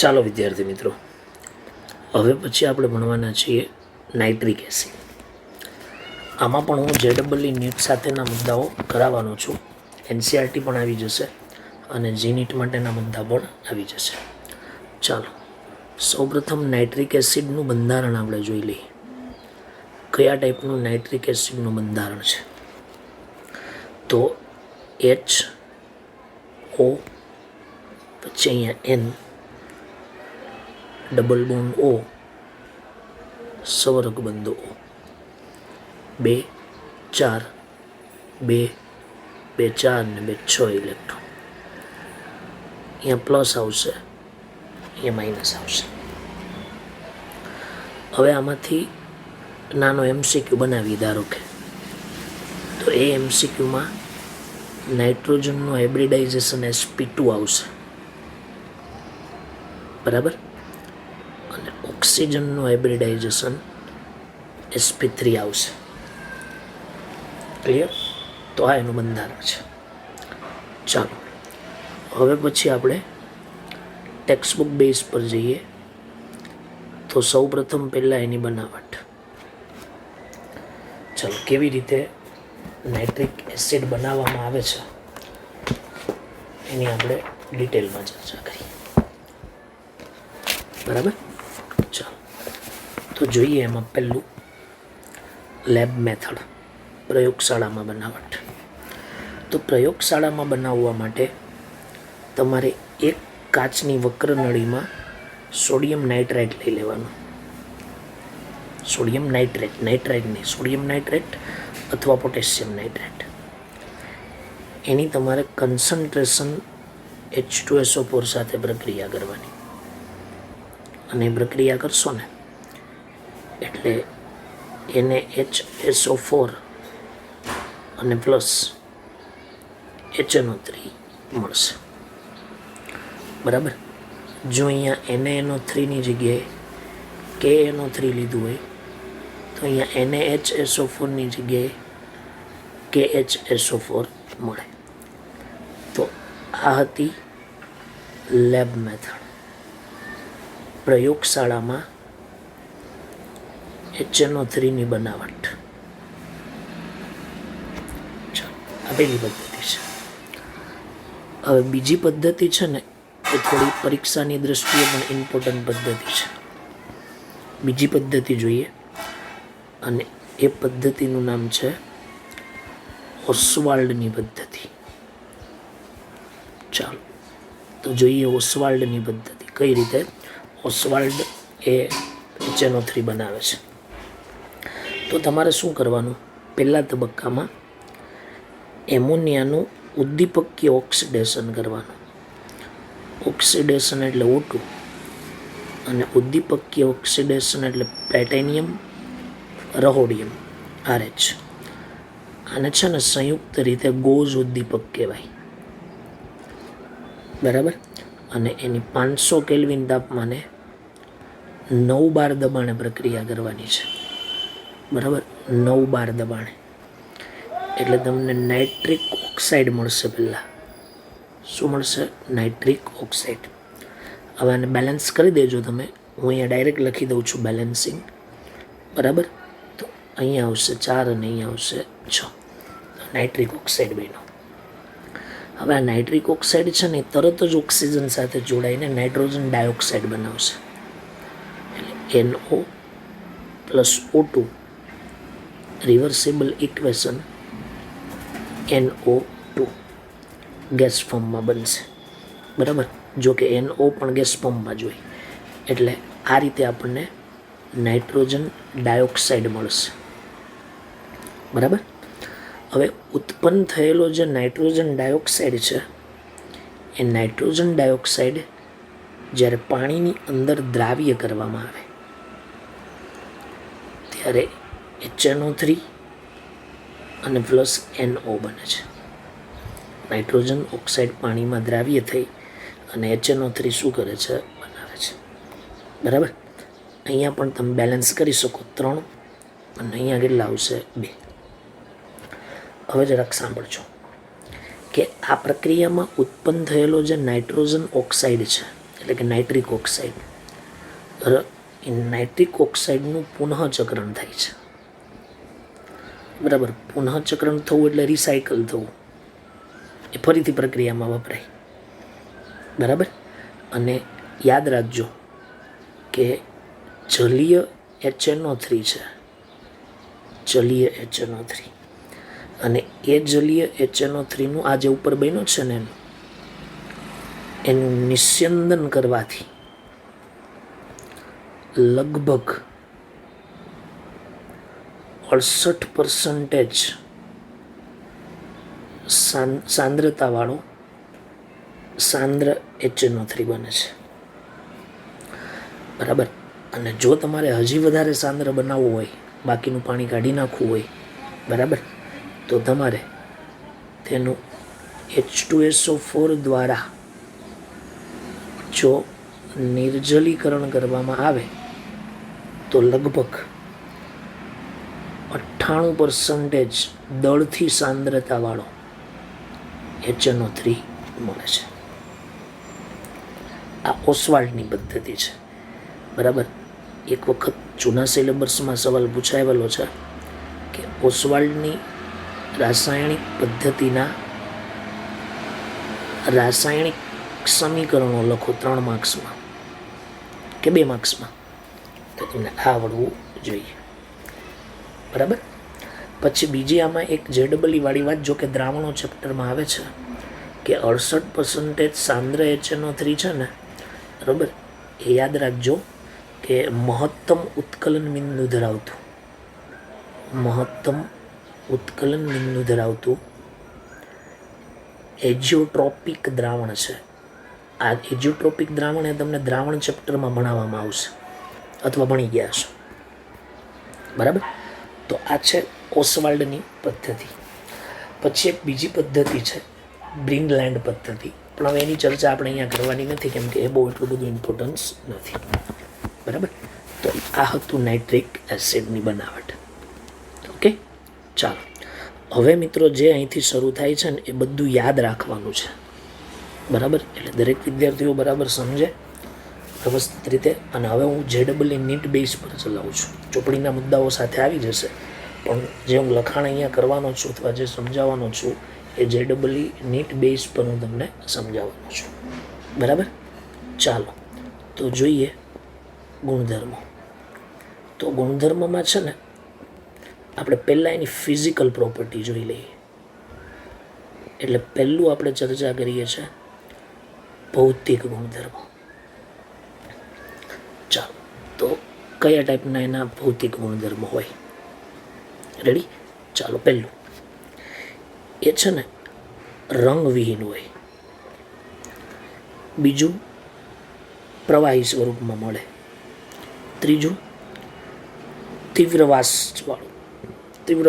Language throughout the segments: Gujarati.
ચાલો વિદ્યાર્થી મિત્રો, હવે પછી આપણે ભણવાના છીએ નાઇટ્રિક એસિડ. આમાં પણ હું JEE નીટ સાથેના મુદ્દાઓ કરાવવાનો છું. NCERT પણ આવી જશે અને જી નીટ માટેના મુદ્દા પણ આવી જશે. ચાલો સૌપ્રથમ નાઇટ્રિક એસિડનું બંધારણ આપણે જોઈ લઈએ. કયા ટાઈપનું નાઇટ્રિક એસિડનું બંધારણ છે? તો HO, પછી અહીંયા N, ડબલ બોન્ડ O, સવર્ગ બંધ O, 2 4 2 2 4 ને 2 6 ઇલેક્ટ્રોન. અહીંયા પ્લસ આવશે, અહીંયા માઇનસ આવશે. હવે આમાંથી નાનો MCQ બનાવી, ધારો કે તો એ MCQમાં નાઇટ્રોજનનું હાઇબ્રિડાઇઝેશન sp2 આવશે, બરાબર, અને ઓક્સિજનનું હાઇબ્રિડાઇઝેશન sp3 આવશે. ક્લિયર? તો આ એનું બંધારણ છે. ચાલો હવે પછી આપણે ટેક્સ્ટબુક બેઝ પર જઈએ. તો સૌ પ્રથમ પહેલાં એની બનાવટ. ચાલો કેવી રીતે નાઇટ્રિક એસિડ બનાવવામાં આવે છે એની આપણે ડિટેલમાં ચર્ચા કરીએ, બરાબર. ચાલો તો જોઈએ એમાં પહેલું લેબ મેથડ, પ્રયોગશાળામાં બનાવટ. તો પ્રયોગશાળામાં બનાવવા માટે તમારે એક કાચની વક્ર નળીમાં સોડિયમ નાઇટ્રાઇટ લઈ લેવાનું. સોડિયમ નાઇટ્રેટ, નાઇટ્રાઇટ નહીં, સોડિયમ નાઇટ્રેટ અથવા પોટેશિયમ નાઇટ્રેટ. એની તમારે કન્સન્ટ્રેશન H2SO4 સાથે પ્રક્રિયા કરવાની. અને પ્રક્રિયા કરશો ને એટલે એને HSO4 અને પ્લસ HNO3 મળશે, બરાબર. જો અહીંયા NaNO3ની જગ્યાએ KNO3 લીધું હોય તો અહીંયા NaHSO4ની જગ્યાએ KHSO4 મળે. તો આ હતી લેબ મેથડ. પ્રયોગશાળામાં HNO3ની બનાવટ. આ પહેલી પદ્ધતિ છે. હવે બીજી પદ્ધતિ છે ને એ થોડી પરીક્ષાની દ્રષ્ટિએ પણ ઇમ્પોર્ટન્ટ પદ્ધતિ છે. બીજી પદ્ધતિ જોઈએ, અને એ પદ્ધતિનું નામ છે ઓસ્વાલ્ડની પદ્ધતિ. ચાલો તો જોઈએ ઓસ્વાલ્ડની પદ્ધતિ કઈ રીતે ઓસ્વાલ્ડ એ HNO3 બનાવે છે. તો તમારે શું કરવાનું? પહેલા તબક્કામાં એમોનિયાનું ઉદ્દીપકીય ઓક્સિડેશન કરવાનું. ઓક્સિડેશન એટલે O2 અને ઉદ્દીપકીય ઓક્સિડેશન એટલે પ્લેટિનિયમ રહોડિયમ RH. આને છે ને સંયુક્ત રીતે ગોઝ ઉદ્દીપક કહેવાય, બરાબર. અને એની 500 કેલ્વિન તાપમાને 9 બાર દબાણે પ્રક્રિયા કરવાની છે, બરાબર. 9 બાર દબાણે એટલે તમને નાઇટ્રિક ઓક્સાઇડ મળશે. પહેલાં શું મળશે? Nitric oxide. હવે આને બેલેન્સ કરી દેજો તમે. હું અહીંયા ડાયરેક્ટ લખી દઉં છું બેલેન્સિંગ, બરાબર. તો અહીંયા આવશે 4 અને અહીંયા આવશે 6. નાઇટ્રિક ઓક્સાઇડ બન્યો. હવે આ નાઇટ્રિક ઓક્સાઇડ છે ને તરત જ ઓક્સિજન સાથે જોડાઈને નાઇટ્રોજન ડાયોક્સાઇડ બનાવશે. એટલે NO plus O2 reversible equation NO2 gas ફોર્મમાં બનશે, બરાબર. જો કે NO પણ ગેસ ફોર્મમાં જ હોય. એટલે આ રીતે આપણને નાઇટ્રોજન ડાયોક્સાઇડ મળશે, બરાબર. હવે ઉત્પન્ન થયેલો જે નાઇટ્રોજન ડાયોક્સાઇડ છે એ નાઇટ્રોજન ડાયોક્સાઇડ જ્યારે પાણીની અંદર દ્રાવ્ય કરવામાં આવે ત્યારે HNO3 અને પ્લસ NO બને છે. નાઇટ્રોજન ઓક્સાઇડ પાણીમાં દ્રાવ્ય થઈ અને HNO3 શું કરે છે? બનાવે છે, બરાબર. અહીંયા પણ તમે બેલેન્સ કરી શકો 3 અને અહીંયા કેટલા આવશે? 2. હવે જરાક સાંભળજો કે આ પ્રક્રિયામાં ઉત્પન્ન થયેલો જે નાઇટ્રોજન ઓક્સાઇડ છે એટલે કે નાઇટ્રિક ઓક્સાઇડ. એ નાઇટ્રિક ઓક્સાઇડનું પુનઃચક્રણ થાય છે. બરાબર, પુનઃચક્રણ થવું એટલે રિસાયકલ થવું, એ ફરીથી પ્રક્રિયામાં વપરાય. બરાબર. અને યાદ રાખજો કે જલીય HNO3 છે, જલીય HNO3, અને એ જલીય HNO3નું આ જે ઉપર બન્યું છે ને એનું નિસ્યંદન કરવાથી લગભગ 68% સાંદ્રતાવાળો સાંદ્ર HNO3 બને છે. બરાબર. અને જો તમારે હજી વધારે સાંદ્ર બનાવવું હોય, બાકીનું પાણી કાઢી નાખવું હોય, બરાબર, તો તમારે તેનું H2SO4 દ્વારા જો નિર્જલીકરણ કરવામાં આવે તો લગભગ 98% દળથી સાંદ્રતાવાળો HNO3 મળે છે. આ ઓસ્વાલ્ડની પદ્ધતિ છે. બરાબર. એક વખત જૂના સિલેબસમાં સવાલ પૂછાયેલો છે કે ઓસ્વાલ્ડની રાસાયણિક પદ્ધતિના રાસાયણિક સમીકરણો લખો 3 માર્ક્સમાં કે 2 માર્ક્સમાં, તો તમને આવડવું જોઈએ. બરાબર. પછી બીજી આમાં એક JEE વાળી વાત, જો કે દ્રાવણો ચેપ્ટરમાં આવે છે કે 68% સાંદ્ર HNO3 છે ને, બરાબર, એ યાદ રાખજો કે મહત્તમ ઉત્કલન બિંદુ ધરાવતું એજિયોટ્રોપિક દ્રાવણ છે. આ એજિયોટ્રોપિક દ્રાવણ એ તમને દ્રાવણ ચેપ્ટરમાં ભણાવવામાં આવશે અથવા ભણી ગયા હશો. બરાબર. તો આ છે ઓસ્વાલ્ડની પદ્ધતિ. પછી એક બીજી પદ્ધતિ છે બ્રિનલેન્ડ પદ્ધતિ, પણ હવે એની ચર્ચા આપણે અહીંયા કરવાની નથી કેમ કે એ બહુ એટલું બધું ઇમ્પોર્ટન્સ નથી. બરાબર. તો આ હતું નાઇટ્રિક એસિડની બનાવટ. ઓકે, ચાલો હવે મિત્રો જે અહીંથી શરૂ થાય છે ને એ બધું યાદ રાખવાનું છે. બરાબર. એટલે દરેક વિદ્યાર્થીઓ બરાબર સમજે વ્યવસ્થિત રીતે. અને હવે હું JEE નીટ બેઝ પર ચલાવું છું. ચોપડીના મુદ્દાઓ સાથે આવી જશે, પણ જે હું લખાણ અહીંયા કરવાનો છું અથવા જે સમજાવવાનો છું એ JEE નીટ બેઝ પર હું તમને સમજાવવાનો છું. બરાબર. ચાલો તો જોઈએ ગુણધર્મો. તો ગુણધર્મમાં છે ને આપણે પહેલાં એની ફિઝિકલ પ્રોપર્ટી જોઈ લઈએ. એટલે પહેલું આપણે ચર્ચા કરીએ છીએ ભૌતિક ગુણધર્મો. ચાલો, તો કયા ટાઈપના એના ભૌતિક ગુણધર્મો હોય? રેડી? ચાલો, પહેલું એ છે ને રંગવિહીન હોય. બીજું પ્રવાહી સ્વરૂપમાં મળે. ત્રીજું તીવ્ર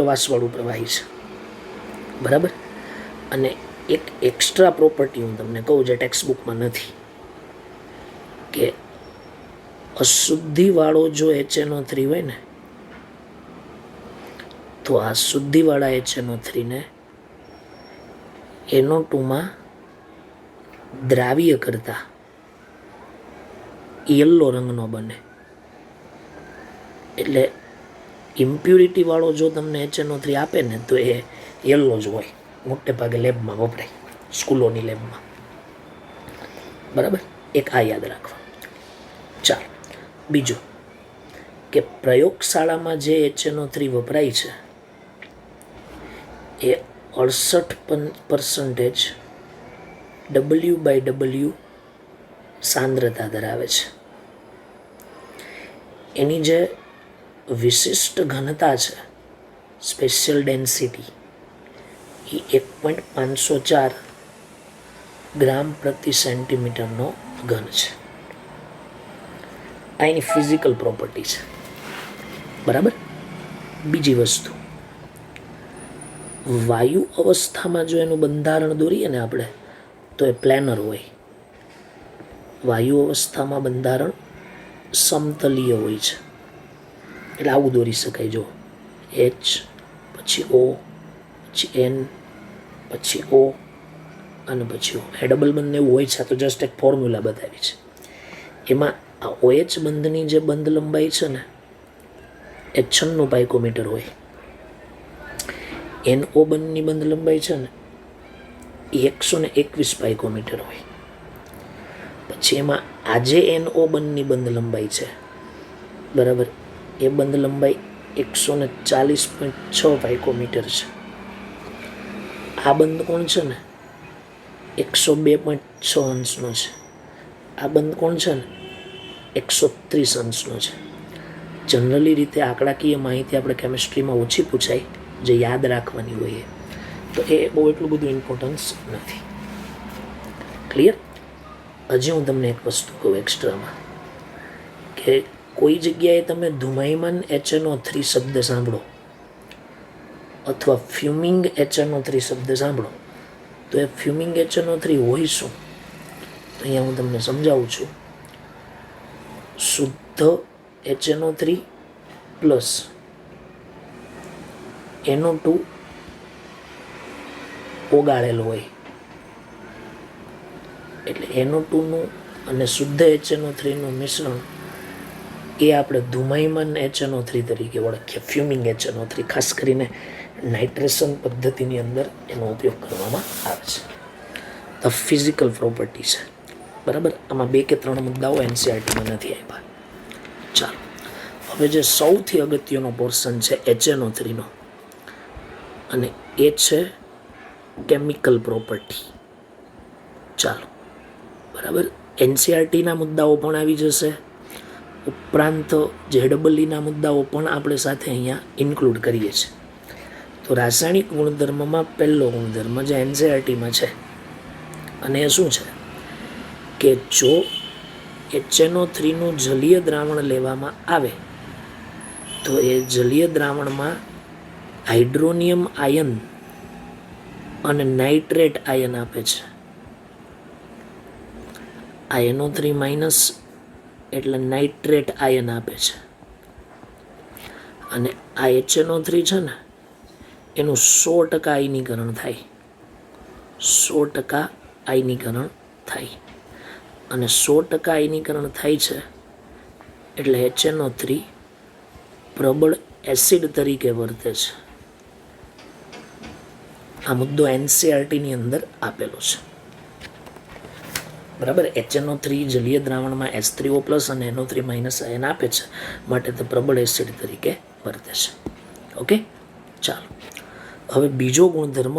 વાસવાળું પ્રવાહી છે. બરાબર. અને એક એક્સ્ટ્રા પ્રોપર્ટી હું તમને કહું જે ટેક્સ્ટ બુકમાં નથી, કે અશુદ્ધિવાળો જો HNO3 હોય ને, તો આ શુદ્ધિવાળા HNO3 ને NO2માં દ્રાવ્ય કરતા યલો રંગનો બને. એટલે ઇમ્પ્યુરિટી વાળો જો તમને HNO3 આપે ને તો એ યલો જ હોય. મોટે ભાગે લેબમાં વપરાય, સ્કૂલોની લેબમાં. બરાબર. એક આ યાદ રાખવા. ચાલો, બીજું કે પ્રયોગશાળામાં જે HNO3 વપરાય છે એ 68% W/W સાંદ્રતા ધરાવે છે. એની જે વિશિષ્ટ ઘનતા છે, સ્પેશિયલ ડેન્સિટી, એ 1.504 ગ્રામ પ્રતિ સેન્ટીમીટરનો ઘન છે. આ એની ફિઝિકલ પ્રોપર્ટી છે. બરાબર. બીજી વસ્તુ, વાયુ અવસ્થામાં જો એનું બંધારણ દોરીએ ને આપણે તો એ પ્લેનર હોય. વાયુ અવસ્થામાં બંધારણ સમતલીય હોય છે. એટલે આવું દોરી શકાય. જો H પછી O પછી N પછી O અને પછી O. એ ડબલ બંને એવું હોય છે. તો જસ્ટ એક ફોર્મ્યુલા બતાવી છે. એમાં આ OH બંધની જે બંધ લંબાઈ છે ને એ 96 પાઇકોમીટર હોય. NO બંધની બંધ લંબાઈ છે ને એ 121 પાઇકોમીટર હોય. પછી એમાં આજે NO બંધની બંધ લંબાઈ છે બરાબર, એ બંધ લંબાઈ 140.6 પાઇકોમીટર છે. આ બંધ કોણ છે ને 102.6 અંશનો છે. આ બંધ કોણ છે ને 130 અંશનો છે. જનરલી રીતે આંકડાકીય માહિતી આપણે કેમિસ્ટ્રીમાં ઓછી પૂછાય, જે યાદ રાખવાની હોય, તો એ બહુ એટલું બધું ઇમ્પોર્ટન્સ નથી. ક્લિયર? હજી હું તમને એક વસ્તુ કહું એક્સ્ટ્રામાં, કે કોઈ જગ્યાએ તમે ધુમાયમાન HNO3 શબ્દ સાંભળો અથવા ફ્યુમિંગ HNO3 શબ્દ સાંભળો, તો એ ફ્યુમિંગ HNO3 હોય શું? તો અહીંયા હું તમને સમજાવું છું. શુદ્ધ HNO3 પ્લસ NO2 ઓગાળેલો હોય, એટલે NO2નું અને શુદ્ધ HNO3નું મિશ્રણ એ આપણે ધુમાયમાન HNO3 તરીકે ઓળખીએ, ફ્યુમિંગ HNO3. ખાસ કરીને નાઇટ્રેશન પદ્ધતિની અંદર એનો ઉપયોગ કરવામાં આવે છે. ધ ફિઝિકલ પ્રોપર્ટી છે બરાબર. આમાં 2 કે 3 મુદ્દાઓ NCERTમાં નથી આપ્યા. ચાલો, હવે જે સૌથી અગત્યનો પોર્શન છે HNO3નો, અને એ છે કેમિકલ પ્રોપર્ટી. ચાલો બરાબર, NCERTના મુદ્દાઓ પણ આવી જશે, ઉપરાંત JEE મુદ્દાઓ પણ આપણે સાથે અહીંયા ઇન્ક્લુડ કરીએ છીએ. તો રાસાયણિક ગુણધર્મમાં પહેલો ગુણધર્મ જે NCERTમાં છે, અને એ શું છે કે જો HNO3નું જલીય દ્રાવણ લેવામાં આવે તો એ જલીય દ્રાવણમાં હાઇડ્રોનિયમ આયન અને નાઇટ્રેટ આયન આપે છે. આ NO3 માઇનસ એટલે નાઇટ્રેટ આયન આપે છે, અને આ HNO3 છે ને એનું 100% આયનીકરણ થાય. 100% આયનીકરણ થાય, અને 100% આયનીકરણ થાય છે એટલે HNO3 પ્રબળ એસિડ તરીકે વર્તે છે. આ મુદ્દો NCERTની અંદર આપેલો છે બરાબર. HNO3 જલીય દ્રાવણમાં H3O+ અને NO3- આયન આપે છે, માટે તે પ્રબળ એસિડ તરીકે વર્તે છે. ઓકે, ચાલો હવે બીજો ગુણધર્મ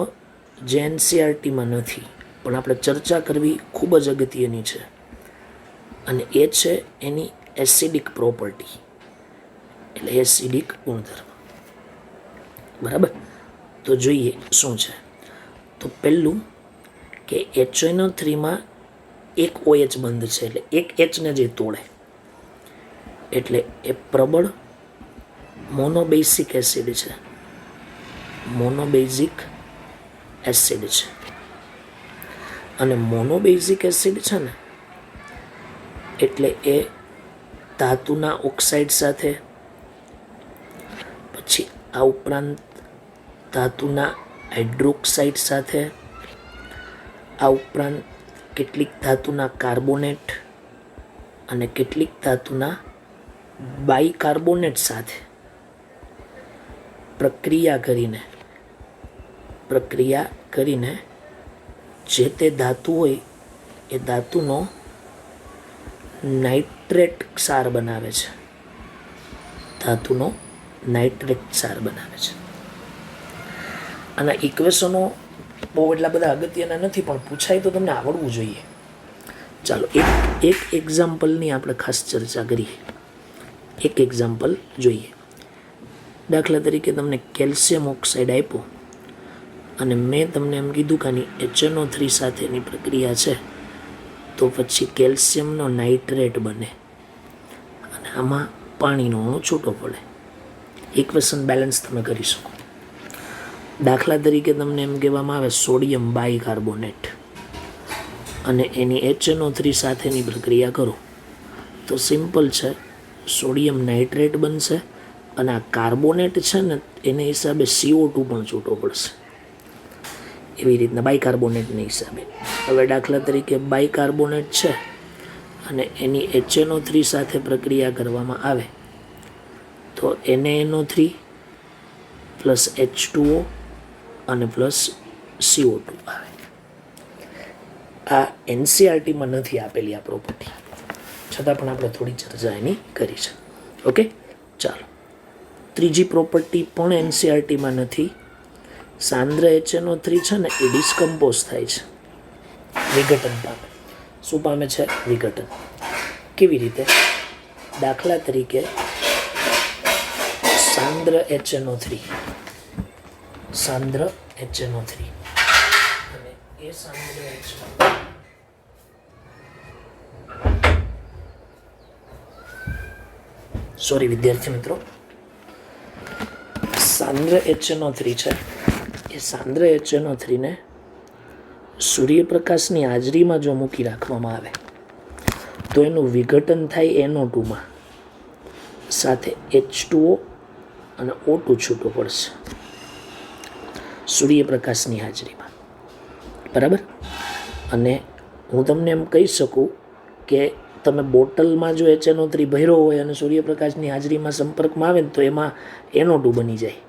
જે NCERTમાં નથી પણ આપણે ચર્ચા કરવી ખૂબ જ અગત્યની છે, અને એ છે એની એસિડિક પ્રોપર્ટી, એટલે એસિડિક ગુણધર્મ બરાબર. તો જોઈએ શું છે. તો પહેલું કે HNO3માં એક OH બંધ છે, એટલે એક H ને જે તોડે એટલે એ પ્રબળ મોનોબેઝિક એસિડ છે. મોનોબેઝિક એસિડ છે, અને મોનોબેઝિક એસિડ છે ને એટલે એ ધાતુના ઓક્સાઇડ સાથે, પછી આ ઉપરાંત ધાતુના હાઇડ્રોક્સાઇડ સાથે, આ ઉપરાંત કેટલીક ધાતુના કાર્બોનેટ અને કેટલીક ધાતુના બાયકાર્બોનેટ સાથે પ્રક્રિયા કરીને જે તે ધાતુ હોય એ ધાતુનો નાઇટ્રેટ ક્ષાર બનાવે છે. ધાતુનો નાઇટ્રેટ ક્ષાર બનાવે છે. આના ઇક્વેશનો બહુ એટલા બધા અગત્યના નથી, પણ પૂછાય તો તમને આવડવું જોઈએ. ચાલો એક એક્ઝામ્પલની આપણે ખાસ ચર્ચા કરીએ. એક એક્ઝામ્પલ જોઈએ. દાખલા તરીકે તમને કેલ્શિયમ ઓક્સાઇડ આપ્યો, અને મેં તમને એમ કીધું કે આની HNO3 સાથેની પ્રક્રિયા છે, તો પછી કેલ્શિયમનો નાઇટ્રેટ બને, અને આમાં પાણીનો અણુ છૂટો પડે. ઇક્વેશન બેલેન્સ તમે કરી શકો. દાખલા તરીકે તમને એમ કહેવામાં આવે સોડિયમ બાયકાર્બોનેટ, અને એની HNO3 સાથેની પ્રક્રિયા કરો, તો સિમ્પલ છે, સોડિયમ નાઇટ્રેટ બનશે, અને આ કાર્બોનેટ છે ને એને હિસાબે CO2 પણ છૂટો પડશે. એવી રીતના બાયકાર્બોનેટના હિસાબે. હવે દાખલા તરીકે બાયકાર્બોનેટ છે અને એની HNO3 સાથે પ્રક્રિયા કરવામાં આવે તો NaNO3 પ્લસ H2O અને પ્લસ CO2 આવે. આ NCERTમાં નથી આપેલી આ પ્રોપર્ટી, છતાં પણ આપણે થોડી ચર્ચા એની કરી છે. ઓકે, ચાલો. ત્રીજી પ્રોપર્ટી પણ NCERTમાં નથી. સાંદ્ર HNO3 છે ને એ ડિસ્કમ્પોઝ થાય છે, વિઘટન પામે. શું પામે છે? વિઘટન. કેવી રીતે? દાખલા તરીકે સાંદ્ર HNO3 અને એ સાંદ્ર સોરી વિદ્યાર્થી મિત્રો, સાંદ્ર HNO3 છે. એ સાંદ્ર HNO3 ને સૂર્યપ્રકાશની હાજરીમાં જો મૂકી રાખવામાં આવે તો એનું વિઘટન થાય NO2માં, સાથે H2O અને O2 છૂટું પડશે સૂર્યપ્રકાશની હાજરીમાં. બરાબર? અને હું તમને એમ કહી શકું કે તમે બોટલમાં જો HNO3 ભર્યો હોય અને સૂર્યપ્રકાશની હાજરીમાં સંપર્કમાં આવે ને તો એમાં NO2 બની જાય.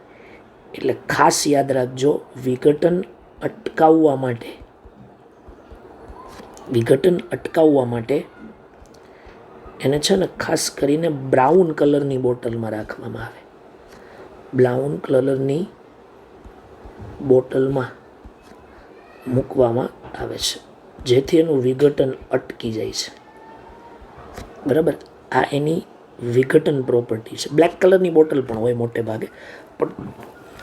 એટલે ખાસ યાદ રાખજો, વિઘટન અટકાવવા માટે એને છે ને ખાસ કરીને બ્રાઉન કલરની બોટલમાં રાખવામાં આવે. બ્રાઉન કલરની બોટલમાં મૂકવામાં આવે છે જેથી એનું વિઘટન અટકી જાય છે. બરાબર? આ એની વિઘટન પ્રોપર્ટી છે. બ્લેક કલરની બોટલ પણ હોય મોટે ભાગે, પણ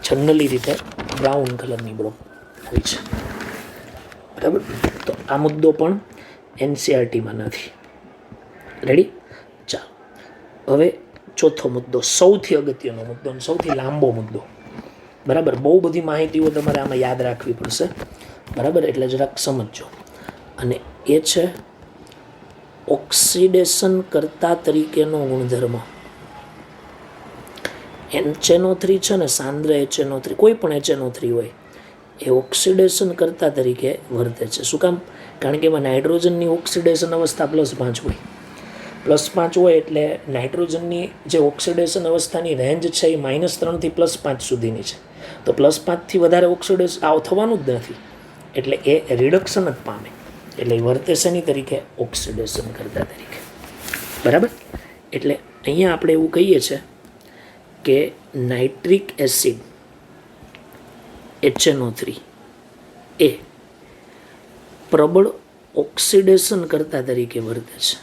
જનરલી રીતે બ્રાઉન કલરની બોટલ હોય છે. બરાબર? તો આ મુદ્દો પણ NCERTમાં નથી. રેડી? ચાલો, હવે ચોથો મુદ્દો, સૌથી અગત્યનો મુદ્દો અને સૌથી લાંબો મુદ્દો. બરાબર? બહુ બધી માહિતીઓ તમારે આમાં યાદ રાખવી પડશે. બરાબર? એટલે જરાક સમજજો. અને એ છે ઓક્સિડેશન કર્તા તરીકેનો ગુણધર્મ. HNO3 છે ને, સાંદ્ર HNO3, કોઈ પણ HNO3 હોય, એ ઓક્સિડેશન કર્તા તરીકે વર્તે છે. શું કામ? કારણ કે એમાં નાઇટ્રોજનની ઓક્સિડેશન અવસ્થા +5 હોય. +5 હોય એટલે નાઇટ્રોજનની જે ઓક્સિડેશન અવસ્થાની રેન્જ છે એ -3 થી +5 સુધીની છે. તો +5થી વધારે ઓક્સિડેશન થવાનું જ નથી, એટલે એ રિડક્શન જ પામે. એટલે એ વર્તે શેની તરીકે? ઓક્સિડેશન કરતા તરીકે. બરાબર? એટલે અહીંયા આપણે એવું કહીએ છીએ કે નાઇટ્રિક એસિડ HNO3 એ પ્રબળ ઓક્સિડેશન કરતા તરીકે વર્તે છે.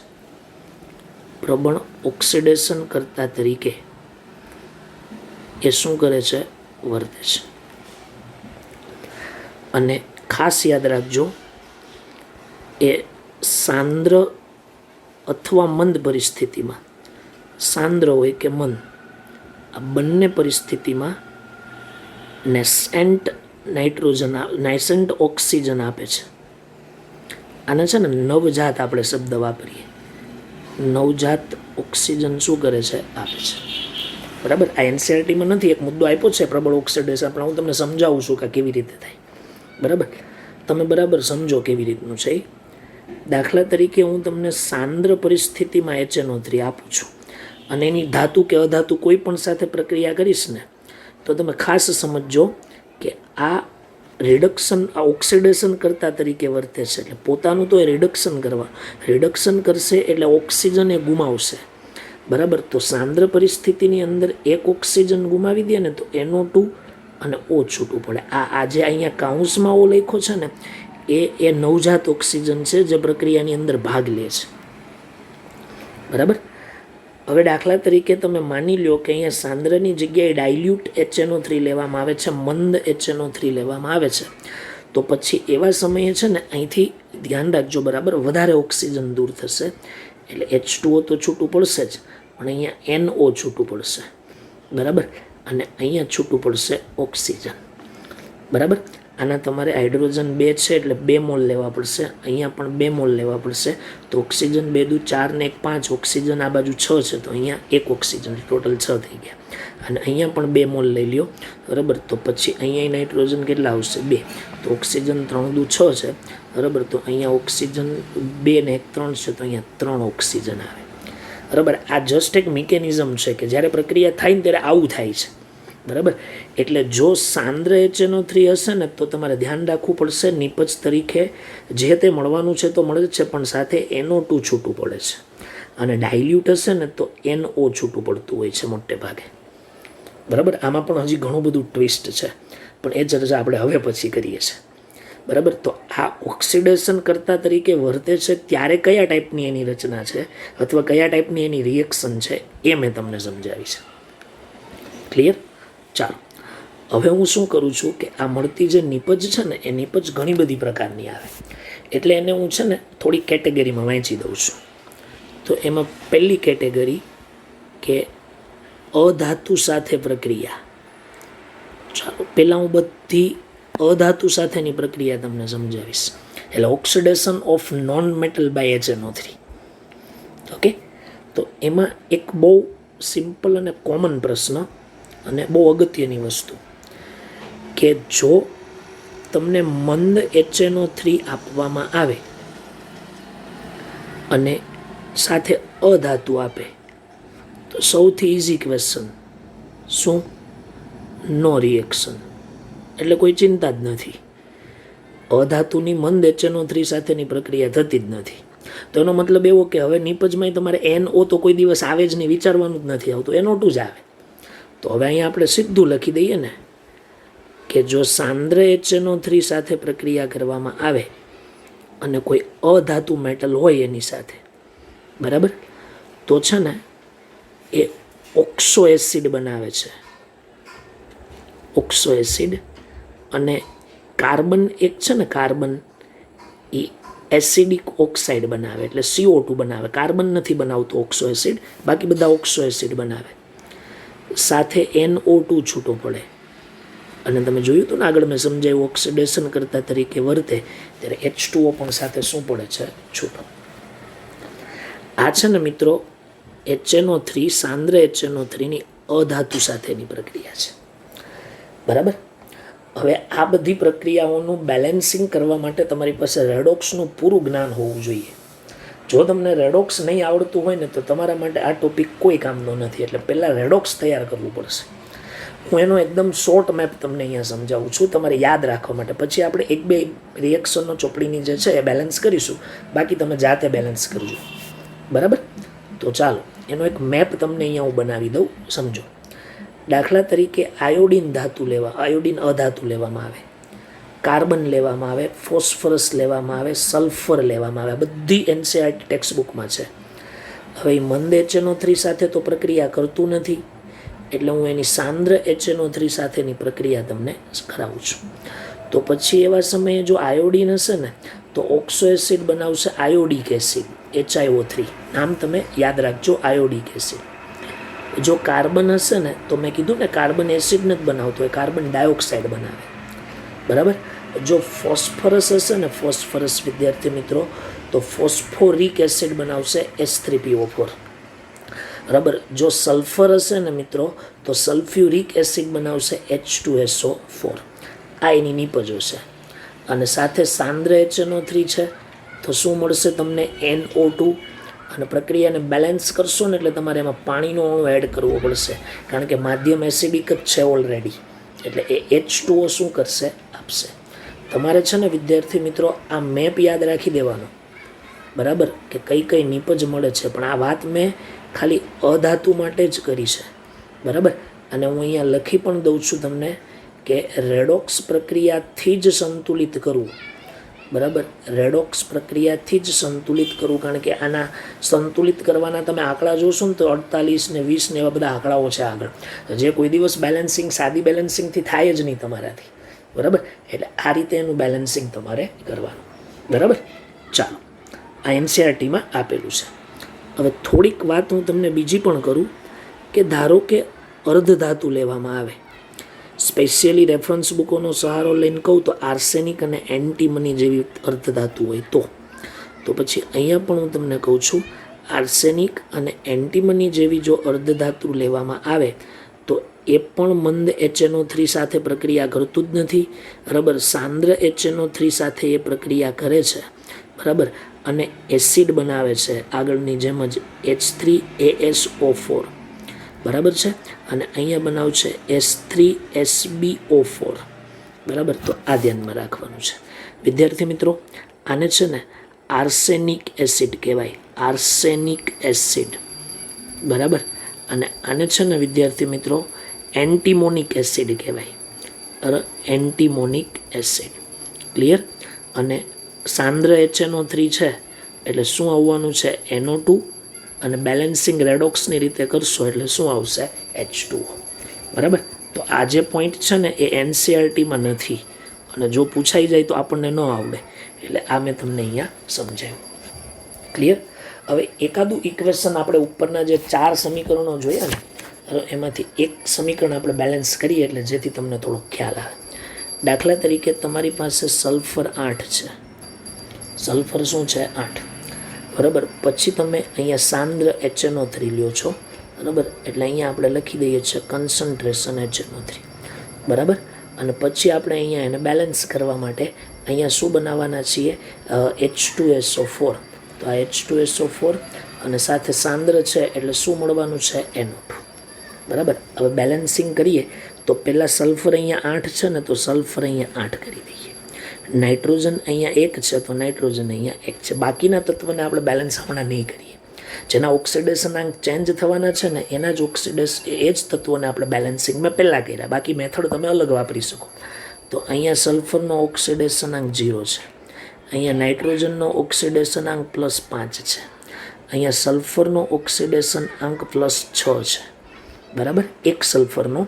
પ્રબળ ઓક્સિડેશન કરતા તરીકે એ શું કરે છે? વર્તે છે. અને ખાસ યાદ રાખજો, એ સાંદ્ર અથવા મંદ પરિસ્થિતિમાં, સાંદ્ર હોય કે મંદ, આ બંને પરિસ્થિતિમાં નેસેન્ટ ઓક્સિજન આપે છે. આને છે ને નવજાત આપણે શબ્દ વાપરીએ. નવજાત ઓક્સિજન શું કરે છે? આપે છે. બરાબર? આ NCERTમાં નથી. એક મુદ્દો આપ્યો છે પ્રબળ ઓક્સિડેશન, પણ હું તમને સમજાવું છું કે કેવી રીતે થાય. બરાબર? તમે બરાબર સમજો કેવી રીતનું છે. દાખલા તરીકે હું તમને સાંદ્ર પરિસ્થિતિમાં HNO3 આપું છું અને એની ધાતુ કે અધાતુ કોઈ પણ સાથે પ્રક્રિયા કરીશ ને, તો તમે ખાસ સમજો કે આ રિડક્શન, આ ઓક્સિડેશન કરતા તરીકે વર્તે છે. એટલે પોતાનું તો એ રિડક્શન કરશે એટલે ઓક્સિજન એ ગુમાવશે. બરાબર? તો સાંદ્ર પરિસ્થિતિની અંદર એક ઓક્સિજન ગુમાવી દે ને તો NO2 અને O છૂટું પડે. આ જે અહીંયા કાઉન્સમાં O લખ્યો છે ને, એ નવજાત ઓક્સિજન છે જે પ્રક્રિયાની અંદર ભાગ લે છે. બરાબર? હવે દાખલા તરીકે તમે માની લો કે અહીંયા સાંદ્રની જગ્યાએ ડાયલ્યુટ HNO3 લેવામાં આવે છે, મંદ HNO3 લેવામાં આવે છે, તો પછી એવા સમયે છે ને, અહીંથી ધ્યાન રાખજો, બરાબર, વધારે ઓક્સિજન દૂર થશે. એટલે H2O તો છૂટું પડશે જ, પણ અહીંયા NO છૂટું પડશે. બરાબર? અને અહીંયા છૂટું પડશે ઓક્સિજન. બરાબર? આના તમારે હાઇડ્રોજન 2 છે એટલે 2 મોલ લેવા પડશે, અહીંયા પણ 2 મોલ લેવા પડશે. તો ઓક્સિજન 2 દુ 4 ને 1 5, ઓક્સિજન આ બાજુ 6 છે તો અહીંયા 1 ઓક્સિજન, ટોટલ 6 થઈ ગયા. અને અહીંયા પણ 2 મોલ લઈ લ્યો, બરાબર. તો પછી અહીંયા નાઇટ્રોજન કેટલા આવશે? 2. તો ઓક્સિજન 3 દુ 6 છે, બરાબર. તો અહીંયા ઓક્સિજન 2 ને 1 3 છે, તો અહીંયા 3 ઓક્સિજન આવે, બરાબર. આ જસ્ટ એક મિકેનિઝમ છે કે જ્યારે પ્રક્રિયા થાય ને ત્યારે આવું થાય છે, બરાબર. એટલે જો સાંદ્ર HNO3 હશે ને તો તમારે ધ્યાન રાખવું પડશે, નિપજ તરીકે જે તે મળવાનું છે તો મળે જ છે, પણ સાથે NO2 છૂટું પડે છે. અને ડાયલ્યુટ હશે ને તો NO છૂટું પડતું હોય છે મોટે ભાગે, બરાબર. આમાં પણ હજી ઘણું બધું ટ્વિસ્ટ છે, પણ એ ચર્ચા આપણે હવે પછી કરીએ છીએ, બરાબર. તો આ ઓક્સિડેશન કરતા તરીકે વર્તે છે ત્યારે કયા ટાઈપની એની રચના છે અથવા કયા ટાઈપની એની રિએક્શન છે એ મેં તમને સમજાવી છે. ક્લિયર? ચાલો, હવે હું શું કરું છું કે આ મળતી જે નિપજ છે ને એ નિપજ ઘણી બધી પ્રકારની આવે, એટલે એને હું છે ને થોડી કેટેગરીમાં વહેંચી દઉં છું. તો એમાં પહેલી કેટેગરી કે અધાતુ સાથે પ્રક્રિયા. ચાલો, પહેલાં હું બધી અધાતુ સાથેની પ્રક્રિયા તમને સમજાવીશ. એટલે oxidation of non metal by HNO3. Okay, તો એમાં એક બહુ સિમ્પલ અને કોમન પ્રશ્ન અને બહુ અગત્યની વસ્તુ કે જો તમને મંદ HNO3 આપવામાં આવે અને સાથે અધાતુ આપે તો સૌથી ઇઝી ક્વેશ્ચન શું? નો રિએક્શન. એટલે કોઈ ચિંતા જ નથી, અધાતુની મંદ HNO3 સાથેની પ્રક્રિયા થતી જ નથી. તો એનો મતલબ એવો કે હવે નિપજમાં તમારે NO તો કોઈ દિવસ આવે જ નહીં, વિચારવાનું જ નથી આવતું, NO2 જ આવે. તો હવે અહીંયા આપણે સીધું લખી દઈએ ને કે જો સાંદ્ર HNO3 સાથે પ્રક્રિયા કરવામાં આવે અને કોઈ અધાતુ મેટલ હોય એની સાથે, બરાબર, તો છે ને એ ઓક્સો એસિડ બનાવે છે. ઓક્સો એસિડ અને કાર્બન એક છે ને, કાર્બન એ એસિડિક ઓક્સાઇડ બનાવે એટલે CO2 બનાવે. કાર્બન નથી બનાવતું ઓક્સો એસિડ, બાકી બધા ઓક્સો એસિડ બનાવે. સાથે NO2 છૂટો પડે. અને તમે જોયું હતું ને આગળ મેં સમજાયું, ઓક્સિડેશન કરતા તરીકે વર્તે ત્યારે H2O પણ સાથે શું પડે છે? છૂટો. આ છે ને મિત્રો HNO3, સાંદ્ર HNO3 ની અધાતુ સાથેની પ્રક્રિયા છે, બરાબર. હવે આ બધી પ્રક્રિયાઓનું બેલેન્સિંગ કરવા માટે તમારી પાસે રેડોક્સનું પૂરું જ્ઞાન હોવું જોઈએ. જો તમને રેડોક્સ નહીં આવડતું હોય ને તો તમારા માટે આ ટોપિક કોઈ કામનો નથી. એટલે પહેલાં રેડોક્સ તૈયાર કરવું પડશે. હું એનો એકદમ શોર્ટ મેપ તમને અહીંયા સમજાવું છું તમારે યાદ રાખવા માટે. પછી આપણે 1-2 રિએક્શનનો ચોપડીની જે છે એ બેલેન્સ કરીશું, બાકી તમે જાતે બેલેન્સ કરજો, બરાબર. તો ચાલો એનો એક મેપ તમને અહીંયા હું બનાવી દઉં, સમજો. દાખલા તરીકે આયોડિન અધાતુ લેવામાં આવે, કાર્બન લેવામાં આવે, ફોસ્ફરસ લેવામાં આવે, સલ્ફર લેવામાં આવે. બધી NCERT ટેક્સ્ટબુકમાં છે. હવે મંદ HNO3 સાથે તો પ્રક્રિયા કરતું નથી, એટલે હું એની સાંદ્ર HNO3 સાથેની પ્રક્રિયા તમને કરાવું છું. તો પછી એવા સમયે જો આયોડિન હશે ને તો ઓક્સો એસિડ બનાવશે આયોડિક એસિડ, HiO3. નામ તમે યાદ રાખજો, આયોડિક એસિડ. જો કાર્બન હશે ને તો મેં કીધું ને કાર્બન એસિડ નથી બનાવતો, એ કાર્બન ડાયોક્સાઇડ બનાવે, બરાબર. જો ફોસ્ફરસ હશે ને, ફોસ્ફરસ વિદ્યાર્થી મિત્રો, તો ફોસ્ફોરિક એસિડ બનાવશે H3PO4, બરાબર. જો સલ્ફર હશે ને મિત્રો તો સલ્ફ્યુરિક એસિડ બનાવશે H2SO4. આ એની નિપજો છે. અને સાથે સાંદ્ર HNO3 છે તો શું મળશે તમને? NO2. અને પ્રક્રિયાને બેલેન્સ કરશો ને એટલે તમારે એમાં પાણીનો અણુ એડ કરવો પડશે, કારણ કે માધ્યમ એસિડિક જ છે ઓલરેડી. એટલે એ H2O શું કરશે? આપશે. તમારે છે ને વિદ્યાર્થી મિત્રો આ મેપ યાદ રાખી દેવાનો, બરાબર, કે કઈ કઈ નિપજ મળે છે. પણ આ વાત મેં ખાલી અધાતુ માટે જ કરી છે, બરાબર. અને હું અહીંયા લખી પણ દઉં છું તમને કે રેડોક્સ પ્રક્રિયાથી જ સંતુલિત કરવું, બરાબર. રેડોક્સ પ્રક્રિયાથી જ સંતુલિત કરવું, કારણ કે આના સંતુલિત કરવાના તમે આંકડા જોશો ને તો 48 ને 20 ને એવા બધા આંકડાઓ છે આગળ, જે કોઈ દિવસ બેલેન્સિંગ સાદી બેલેન્સિંગથી થાય જ નહીં તમારાથી, બરાબર. એટલે આ રીતે એનું બેલેન્સિંગ તમારે કરવાનું, બરાબર. ચાલો, આ NCERTમાં આપેલું છે. હવે થોડીક વાત હું તમને બીજી પણ કરું કે ધારો કે અર્ધધાતુ લેવામાં આવે, સ્પેશિયલી રેફરન્સ બુકોનો સહારો લઈને કહું તો આર્સેનિક અને એન્ટીમની જેવી અર્ધધાતુ હોય તો પછી અહીંયા પણ હું તમને કહું છું આર્સેનિક અને એન્ટીમની જેવી જો અર્ધધાતુ લેવામાં આવે તો એ પણ મંદ HNO3 સાથે પ્રક્રિયા કરતું જ નથી, બરાબર. સાંદ્ર HNO3 સાથે એ પ્રક્રિયા કરે છે, બરાબર, અને એસિડ બનાવે છે આગળની જેમ જ H3ASO4, બરાબર છે, અને અહીંયા બનાવશે H3SbO4, બરાબર. તો આ ધ્યાનમાં રાખવાનું છે વિદ્યાર્થી મિત્રો. આને છે ને આર્સેનિક એસિડ કહેવાય, આર્સેનિક એસિડ, બરાબર. અને આને છે ને વિદ્યાર્થી મિત્રો એન્ટીમોનિક એસિડ કહેવાય, એન્ટીમોનિક એસિડ. ક્લિયર? અને સાંદ્ર HNO3 છે એટલે શું આવવાનું છે? NO2, અને બેલેન્સિંગ રેડોક્સની રીતે કરશો એટલે શું આવશે? H2O, બરાબર. તો આ જે પોઈન્ટ છે ને એ NCERTમાં નથી, અને જો પૂછાઈ જાય તો આપણને ન આવડે, એટલે આ મેં તમને અહીંયા સમજાવ્યું. ક્લિયર? હવે એકાદું ઇક્વેશન આપણે ઉપરના જે 4 સમીકરણો જોયા ને એમાંથી એક સમીકરણ આપણે બેલેન્સ કરીએ એટલે જેથી તમને થોડો ખ્યાલ આવે. દાખલા તરીકે તમારી પાસે સલ્ફર 8 છે, સલ્ફર શું છે? 8, બરાબર. પછી તમે અહીંયા સાંદ્ર HNO3 લ્યો છો, બરાબર. એટલે અહીંયા આપણે લખી દઈએ છીએ કન્સન્ટ્રેશન HNO3, બરાબર. અને પછી આપણે અહીંયા એને બેલેન્સ કરવા માટે અહીંયા શું બનાવવાના છીએ? H2SO4. તો આ H2SO4 અને સાથે સાંદ્ર છે એટલે શું મળવાનું છે? NO2, બરાબર. હવે બેલેન્સિંગ કરીએ તો પહેલાં સલ્ફર અહીંયા 8 છે ને, તો સલ્ફર અહીંયા 8 કરી દઈએ. નાઇટ્રોજન અહીંયા 1 છે તો નાઇટ્રોજન અહીંયા 1 છે. બાકીના તત્વને આપણે બેલેન્સ હમણાં નહીં કરીએ. જેના ઓક્સિડેશન આંક ચેન્જ થવાના છે ને એના જ એ જ તત્વોને આપણે બેલેન્સિંગ મેં પહેલાં કર્યા, બાકી મેથડ તમે અલગ વાપરી શકો. તો અહીંયા સલ્ફરનો ઓક્સિડેશન આંક 0 છે, અહીંયા નાઇટ્રોજનનો ઓક્સિડેશન આંક +5 છે, અહીંયા સલ્ફરનો ઓક્સિડેશન આંક +6 છે, બરાબર. એક સલ્ફરનો,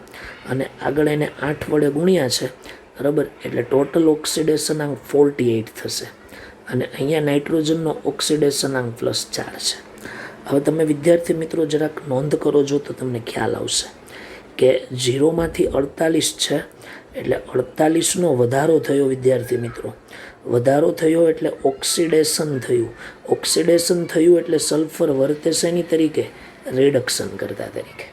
અને આગળ એને 8 વડે ગુણ્યા છે, બરાબર. એટલે ટોટલ ઓક્સિડેશન આંક 48 થશે, અને અહીંયા નાઇટ્રોજનનો ઓક્સિડેશન આંક +4 છે. હવે તમે વિદ્યાર્થી મિત્રો જરાક નોંધ કરો જો તો તમને ખ્યાલ આવશે કે 0માંથી 48 છે એટલે 48નો વધારો થયો વિદ્યાર્થી મિત્રો. વધારો થયો એટલે ઓક્સિડેશન થયું, ઓક્સિડેશન થયું એટલે સલ્ફર વર્તે શેની તરીકે? રિડક્શન કરતા તરીકે,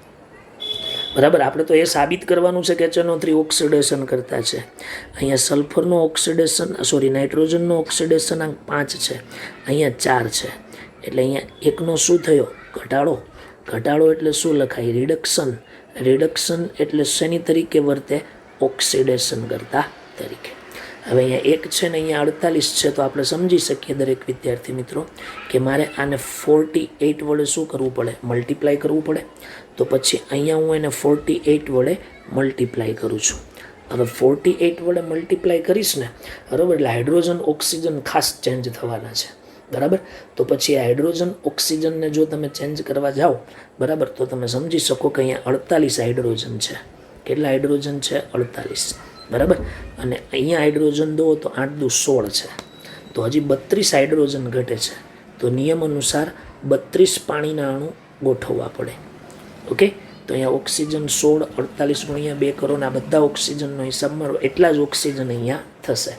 બરાબર. આપણે તો એ સાબિત કરવાનું છે કે HNO3 ઓક્સિડેશન કરતા છે. અહીંયા સલ્ફરનો ઓક્સિડેશન નાઇટ્રોજનનો ઓક્સિડેશન આંક 5 છે, અહીંયા 4 છે, એટલે અહીંયા એકનો શું થયો? ઘટાડો. ઘટાડો એટલે શું લખાય? રિડક્શન. રિડક્શન એટલે શેની તરીકે વર્તે? ઓક્સિડેશન કરતા તરીકે. હવે અહીંયા 1 છે ને અહીંયા 48 છે, તો આપણે સમજી શકીએ દરેક વિદ્યાર્થી મિત્રો કે મારે આને 48 વડે શું કરવું પડે? મલ્ટીપ્લાય કરવું પડે. તો પછી અહીંયા હું એને 48 વડે મલ્ટીપ્લાય કરું છું. હવે 48 વડે મલ્ટીપ્લાય કરીશ ને, બરાબર, એટલે હાઇડ્રોજન ઓક્સિજન ખાસ ચેન્જ થવાના છે, બરાબર. તો પછી હાઇડ્રોજન ઓક્સિજનને જો તમે ચેન્જ કરવા જાઓ, બરાબર, તો તમે સમજી શકો કે અહીંયા 48 હાઇડ્રોજન છે. કેટલા હાઇડ્રોજન છે? 48, બરાબર. અને અહીંયા હાઇડ્રોજન દો તો 8 દુ 16 છે, તો હજી 32 હાઇડ્રોજન ઘટે છે. તો નિયમ અનુસાર 32 પાણીના અણુ ગોઠવવા પડે. ઓકે, તો અહીંયા ઓક્સિજન 16, 48 ગુણ્યા 2 કરો ને આ બધા ઓક્સિજનનો હિસાબ મારો, એટલા જ ઓક્સિજન અહીંયા થશે.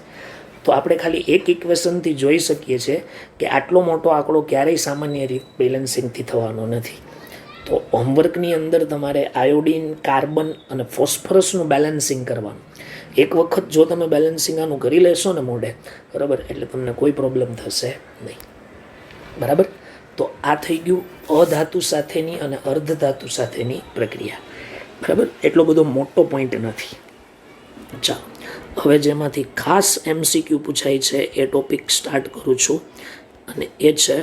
તો આપણે ખાલી એક ઇક્વેશનથી જોઈ શકીએ છીએ કે આટલો મોટો આંકડો ક્યારેય સામાન્ય રીત બેલેન્સિંગથી થવાનો નથી. તો હોમવર્કની અંદર તમારે આયોડિન, કાર્બન અને ફોસ્ફરસનું બેલેન્સિંગ કરવાનું. એક વખત જો તમે બેલેન્સિંગ આનું કરી લેશો ને મોઢે, બરાબર, એટલે તમને કોઈ પ્રોબ્લેમ થશે નહીં, બરાબર. તો આ થઈ ગયું અધાતુ સાથેની અને અર્ધધાતુ સાથેની પ્રક્રિયા, બરાબર. એટલો બધો મોટો પોઈન્ટ નથી. ચાલો, હવે જેમાંથી ખાસ MCQ પૂછાય છે એ ટોપિક સ્ટાર્ટ કરું છું, અને એ છે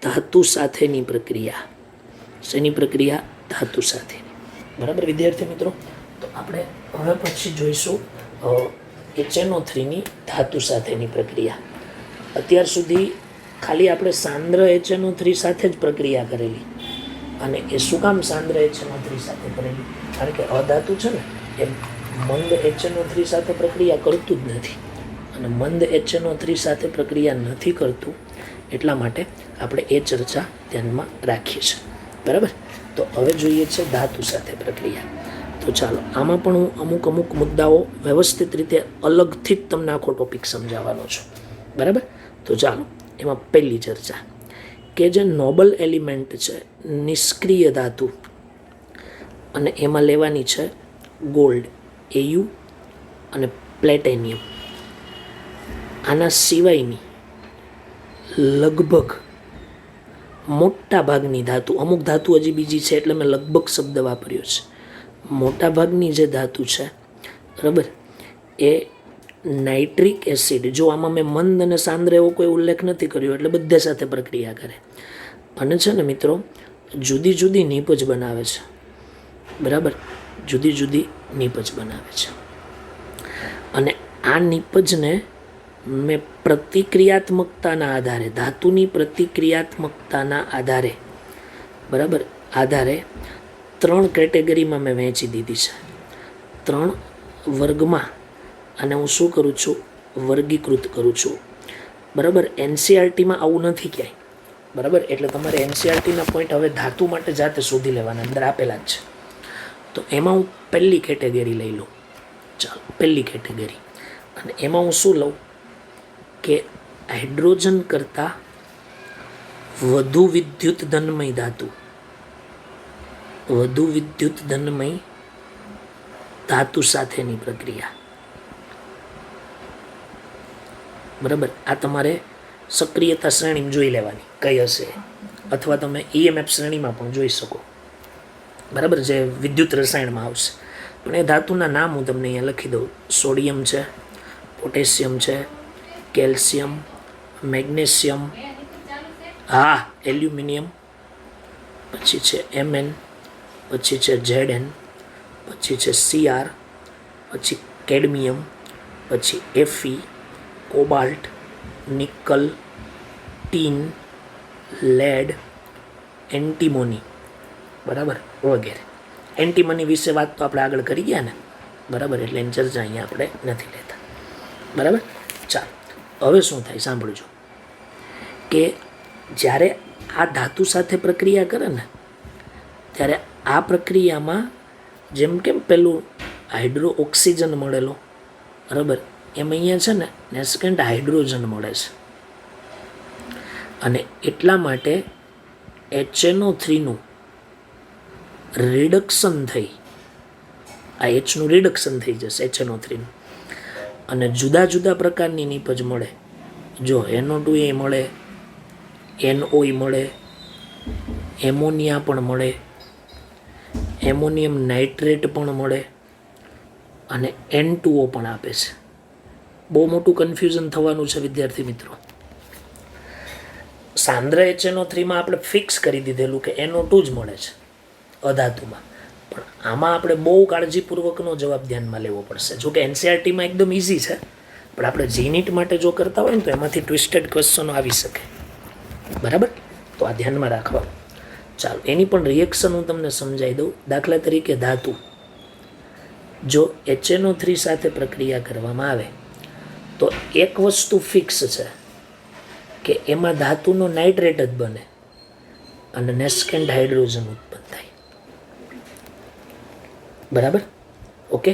ધાતુ સાથેની પ્રક્રિયા. શેની પ્રક્રિયા? ધાતુ સાથેની, બરાબર વિદ્યાર્થી મિત્રો. તો આપણે હવે પછી જોઈશું HNO3ની ધાતુ સાથેની પ્રક્રિયા. અત્યાર સુધી ખાલી આપણે સાંદ્ર HNO3 સાથે જ પ્રક્રિયા કરેલી, અને એ શું કામ સાંદ્ર HNO3 સાથે કરેલી? કારણ કે અધાતુ છે ને એ મંદ HNO3 સાથે પ્રક્રિયા કરતું જ નથી, અને મંદ HNO3 સાથે પ્રક્રિયા નથી કરતું એટલા માટે આપણે એ ચર્ચા ધ્યાનમાં રાખીએ છીએ, બરાબર. તો હવે જોઈએ છે ધાતુ સાથે પ્રક્રિયા. તો ચાલો આમાં પણ હું અમુક મુદ્દાઓ વ્યવસ્થિત રીતે અલગથી જ તમને આખો ટોપિક સમજાવવાનો છું, બરાબર. તો ચાલો એમાં પહેલી ચર્ચા કે જે નોબલ એલિમેન્ટ છે, નિષ્ક્રિય ધાતુ, અને એમાં લેવાની છે ગોલ્ડ, એયુ અને પ્લેટેનિયમ. આના સિવાયની લગભગ મોટા ભાગની ધાતુ, અમુક ધાતુ હજી બીજી છે એટલે મેં લગભગ શબ્દ વાપર્યો છે, મોટા ભાગની જે ધાતુ છે, બરાબર, એ નાઇટ્રિક એસિડ, જો આમાં મેં મંદ અને સાંદ્ર એવો કોઈ ઉલ્લેખ નથી કર્યો એટલે બધે સાથે પ્રક્રિયા કરે અને છે ને મિત્રો જુદી જુદી નીપજ બનાવે છે, બરાબર, જુદી જુદી નીપજ બનાવે છે. અને આ નીપજને મેં પ્રતિક્રિયાત્મકતાના આધારે, ધાતુની પ્રતિક્રિયાત્મકતાના આધારે, બરાબર, આધારે 3 કેટેગરીમાં મેં વહેંચી દીધી છે, 3 વર્ગમાં. અને હું શું કરું છું, વર્ગીકૃત કરું છું, બરાબર. એનસીઆરટીમાં આવું નથી ક્યાંય, બરાબર. એટલે તમારે એનસીઆરટીના પોઈન્ટ હવે ધાતુ માટે જાતે શોધી લેવાના, અંદર આપેલા જ છે. તો એમાં હું પહેલી કેટેગરી લઈ લઉં, ચાલો પહેલી કેટેગરી. અને એમાં હું શું લઉં કે હાઇડ્રોજન કરતાં વધુ વિદ્યુત ધનમય ધાતુ, વધુ વિદ્યુત ધનમય ધાતુ સાથેની પ્રક્રિયા, બરાબર. આ તમારે સક્રિયતા શ્રેણી જોઈ લેવાની કઈ હશે, અથવા તમે ઈએમએફ શ્રેણીમાં પણ જોઈ શકો, બરાબર, જે વિદ્યુત રસાયણમાં આવશે. પણ એ ધાતુના નામ હું તમને અહીંયા લખી દઉં. સોડિયમ છે, પોટેશિયમ છે, કેલ્શિયમ, મેગ્નેશિયમ, હા એલ્યુમિનિયમ, પછી છે Mn, પછી છે Zn, પછી છે Cr, પછી કેડમિયમ, પછી Fe, cobalt, nickel, tin, lead, antimony, બરાબર, વગેરે. એન્ટીમોની વિશે વાત તો આપણે આગળ કરી ગયા ને, બરાબર, એટલે એની ચર્ચા અહીંયા આપણે નથી લેતા, બરાબર. ચાલો હવે શું થાય સાંભળજો કે જ્યારે આ ધાતુ સાથે પ્રક્રિયા કરે ને ત્યારે આ પ્રક્રિયામાં જેમ કેમ પેલું હાઇડ્રો ઓક્સિજન મળેલો, બરાબર, એમ અહીંયા છે ને નેસ્કન્ટ હાઇડ્રોજન મળે છે. અને એટલા માટે HNO3નું રિડક્શન થઈ, આ Hનું રિડક્શન થઈ જશે HNO3નું, અને જુદા જુદા પ્રકારની નીપજ મળે. જો NO2 એ મળે, NO મળે, એમોનિયા પણ મળે, એમોનિયમ નાઇટ્રેટ પણ મળે, અને N2O પણ આપે છે. બહુ મોટું કન્ફ્યુઝન થવાનું છે વિદ્યાર્થી મિત્રો. સાંદ્ર HNO3માં આપણે ફિક્સ કરી દીધેલું કે NO2 જ મળે છે અધાતુમાં, પણ આમાં આપણે બહુ કાળજીપૂર્વકનો જવાબ ધ્યાનમાં લેવો પડશે. જો કે એનસીઆરટીમાં એકદમ ઇઝી છે, પણ આપણે જીનીટ માટે જો કરતા હોય ને તો એમાંથી ટ્વિસ્ટેડ ક્વેશ્ચનો આવી શકે, બરાબર. તો આ ધ્યાનમાં રાખવાનું. ચાલો એની પણ રિએક્શન હું તમને સમજાવી દઉં. દાખલા તરીકે ધાતુ જો HNO3 સાથે પ્રક્રિયા કરવામાં આવે તો એક વસ્તુ ફિક્સ છે કે એમાં ધાતુનો નાઇટ્રેટ જ બને અને નેસ્કેન્ટ હાઇડ્રોજન ઉત્પન્ન થાય, બરાબર, ઓકે.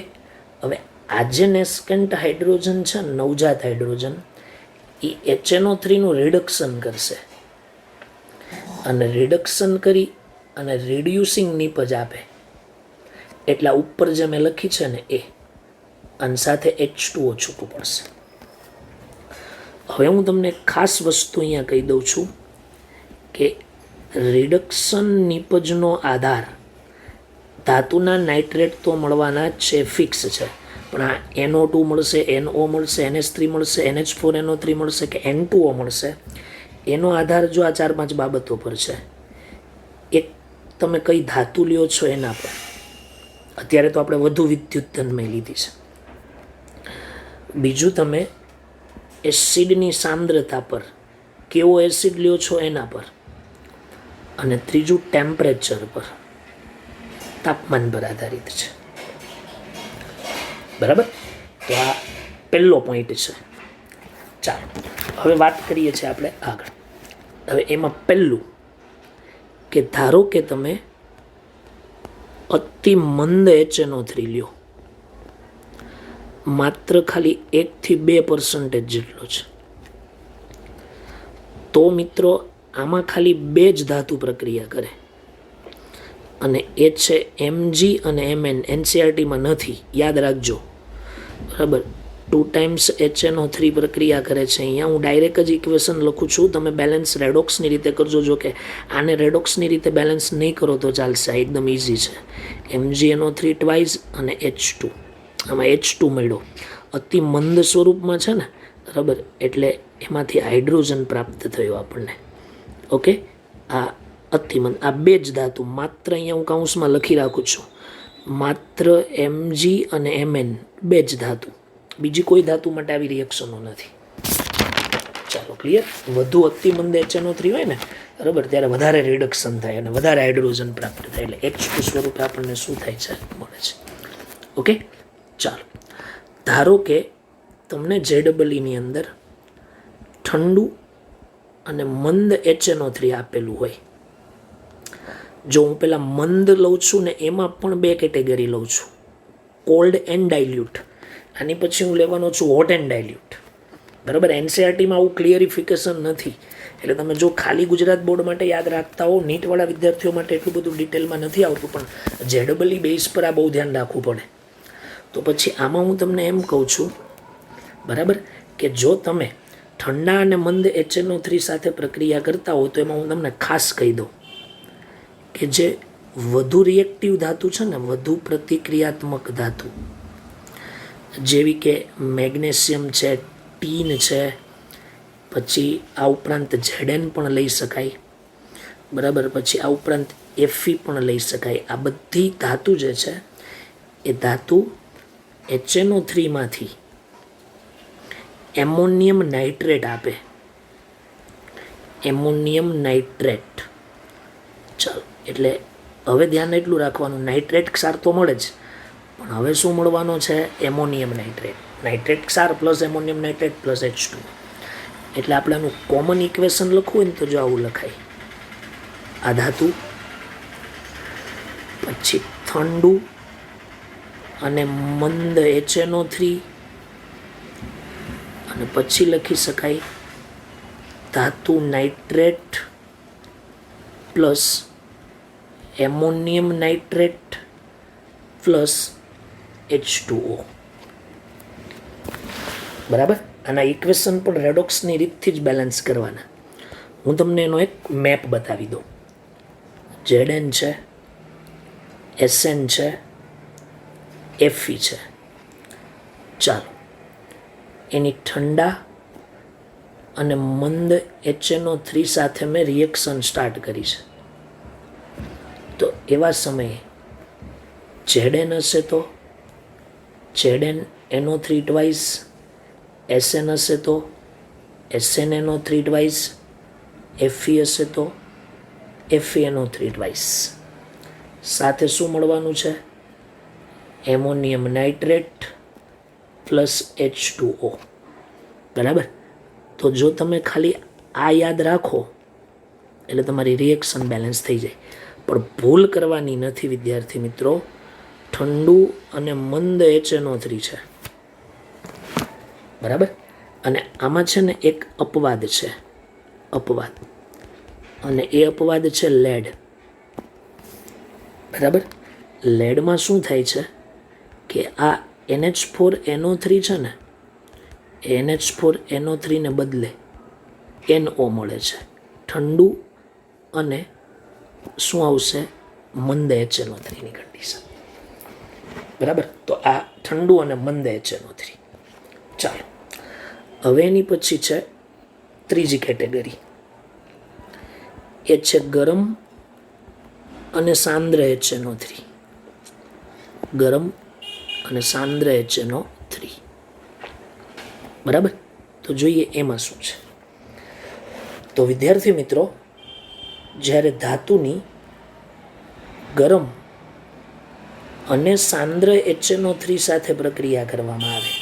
હવે આ જે નેસ્કેન્ટ હાઇડ્રોજન છે, નવજાત હાઇડ્રોજન, એ HNO3નું રિડક્શન કરશે અને રિડક્શન કરી અને રિડ્યુસિંગ નીપજ આપે. એટલા ઉપર જે મેં લખી છે ને એ, અને સાથે H2O છૂટું પડશે. હવે હું તમને ખાસ વસ્તુ અહીંયા કહી દઉં છું કે રિડક્શન નીપજનો આધાર ધાતુના નાઇટ્રેટ તો મળવાના જ છે, ફિક્સ છે, પણ આ NO2 મળશે, NO મળશે, NH3 મળશે, NH4NO3 મળશે કે N2O મળશે, એનો આધાર જો આ 4-5 બાબતો પર છે. એક તમે કઈ ધાતુ લ્યો છો એના પર. અત્યારે તો આપણે વધુ વિદ્યુત ધનમય લીધી છે. બીજું તમે એસિડની સાંદ્રતા પર, કેવો એસિડ લ્યો છો એના પર. અને ત્રીજું ટેમ્પરેચર પર, તાપમાન પર આધારિત છે, બરાબર. તો આ પહેલો પોઈન્ટ છે. ચાલો હવે વાત કરીએ છીએ આપણે આગળ. હવે એમાં પહેલું કે ધારો કે તમે અતિ મંદ HNO3 લ્યો, માત્ર ખાલી 1 થી 2% જેટલો છે. તો મિત્રો આમાં ખાલી 2 જ ધાતુ પ્રક્રિયા કરે અને એ છે Mg અને Mn. NCERTમાં નથી, યાદ રાખજો. બરાબર, 2 times HNO3 પ્રક્રિયા કરે છે. અહીંયા હું ડાયરેક્ટ જ ઇક્વેશન લખું છું, તમે બેલેન્સ રેડોક્સની રીતે કરજો. જો કે આને રેડોક્સની રીતે બેલેન્સ નહીં કરો તો ચાલશે, એકદમ ઇઝી છે. MgNO3 ટ્વાઇસ અને H2, આમાં H2 મળ્યો, અતિ મંદ સ્વરૂપમાં છે ને, બરાબર, એટલે એમાંથી હાઇડ્રોજન પ્રાપ્ત થયો આપણને. ઓકે, આ અતિમંદ, આ 2 જ ધાતુ, માત્ર અહીંયા હું કાઉન્સમાં લખી રાખું છું, માત્ર Mg અને Mn 2 જ ધાતુ, બીજી કોઈ ધાતુ માટે આવી રિએક્શનો નથી. ચાલો, ક્લિયર. વધુ અતિમંદ HNO3 હોય ને, બરાબર, ત્યારે વધારે રિડક્શન થાય અને વધારે હાઇડ્રોજન પ્રાપ્ત થાય, એટલે H2 સ્વરૂપે આપણને શું થાય છે, મળે છે. ઓકે, ચાલો. ધારો કે તમને JEEની અંદર ઠંડુ અને મંદ HNO3 આપેલું હોય. જો હું પેલા મંદ લઉં છું ને એમાં પણ 2 કેટેગરી લઉં છું, કોલ્ડ એન્ડ ડાયલ્યુટ. આની પછી હું લેવાનો છું હોટ એન્ડ ડાયલ્યુટ. બરાબર, NCERTમાં આવું ક્લિયરિફિકેશન નથી, એટલે તમે જો ખાલી ગુજરાત બોર્ડ માટે યાદ રાખતા હો, નીટવાળા વિદ્યાર્થીઓ માટે એટલું બધું ડિટેલમાં નથી આવતું, પણ JEE બેઝ પર આ બહુ ધ્યાન રાખવું પડે. તો પછી આમાં હું તમને એમ કહું છું, બરાબર, કે જો તમે ઠંડા અને મંદ HNO3 સાથે પ્રક્રિયા કરતા હો તો એમાં હું તમને ખાસ કહી દઉં કે જે વધુ રિએક્ટિવ ધાતુ છે ને, વધુ પ્રતિક્રિયાત્મક ધાતુ, જેવી કે મેગ્નેશિયમ છે, ટીન છે, પછી આ ઉપરાંત Zn પણ લઈ શકાય, બરાબર, પછી આ ઉપરાંત Fe પણ લઈ શકાય. આ બધી ધાતુ જે છે એ ધાતુ HNO3માંથી એમોનિયમ નાઇટ્રેટ આપે, એમોનિયમ નાઇટ્રેટ. ચાલો, એટલે હવે ધ્યાન એટલું રાખવાનું, નાઇટ્રેટ ક્ષાર તો મળે જ, પણ હવે શું મળવાનો છે, એમોનિયમ નાઇટ્રેટ. નાઇટ્રેટ ક્ષાર plus ammonium nitrate plus H2. એટલે આપણે આનું કોમન ઇક્વેશન લખવું હોય ને તો જો આવું લખાય, આ ધાતુ, પછી ઠંડુ અને મંદ HNO3, અને પછી લખી શકાય ધાતુ nitrate plus ammonium nitrate plus H2O. બરાબર, આના ઇક્વેશન પણ રેડોક્સની રીતથી જ બેલેન્સ કરવાના. હું તમને એનો એક મેપ બતાવી દઉં. Zn છે, Sn છે, Fe છે. ચાલો, એની ઠંડા અને મંદ HNO3 સાથે મેં રિએક્શન સ્ટાર્ટ કરી છે. તો એવા સમયે Zn હશે તો ZnNO3 ટ્વાઇસ, Sn હશે તો SnNO3 ટ્વાઇસ, Fe હશે તો FeNO3 ટ્વાઇસ. સાથે શું મળવાનું છે, એમોનિયમ નાઇટ્રેટ પ્લસ H2O. બરાબર, તો જો તમે ખાલી આ યાદ રાખો એટલે તમારી રિએક્શન બેલેન્સ થઈ જાય. પણ ભૂલ કરવાની નથી વિદ્યાર્થી મિત્રો, ઠંડુ અને મંદ HNO3 છે, બરાબર, અને આમાં છે ને એક અપવાદ છે, અપવાદ, અને એ અપવાદ છે લેડ. બરાબર, લેડમાં શું થાય છે કે આ NH4NO3 છે ને, NH4NO3 ને બદલે NO મળે છે, ઠંડુ અને શું આવશે, મંદ HNO3 ની કન્ડિશન. બરાબર, તો આ ઠંડુ અને મંદ HNO3. ચાલો, હવે એની પછી છે ત્રીજી કેટેગરી, એ છે ગરમ અને સાંદ્ર HNO3. ગરમ અને સાંદ્ર HNO3. બરાબર, તો જોઈએ એમાં શું છે. તો વિદ્યાર્થી મિત્રો, જ્યારે ધાતુની ગરમ અને સાંદ્ર HNO3 સાથે પ્રક્રિયા કરવામાં આવે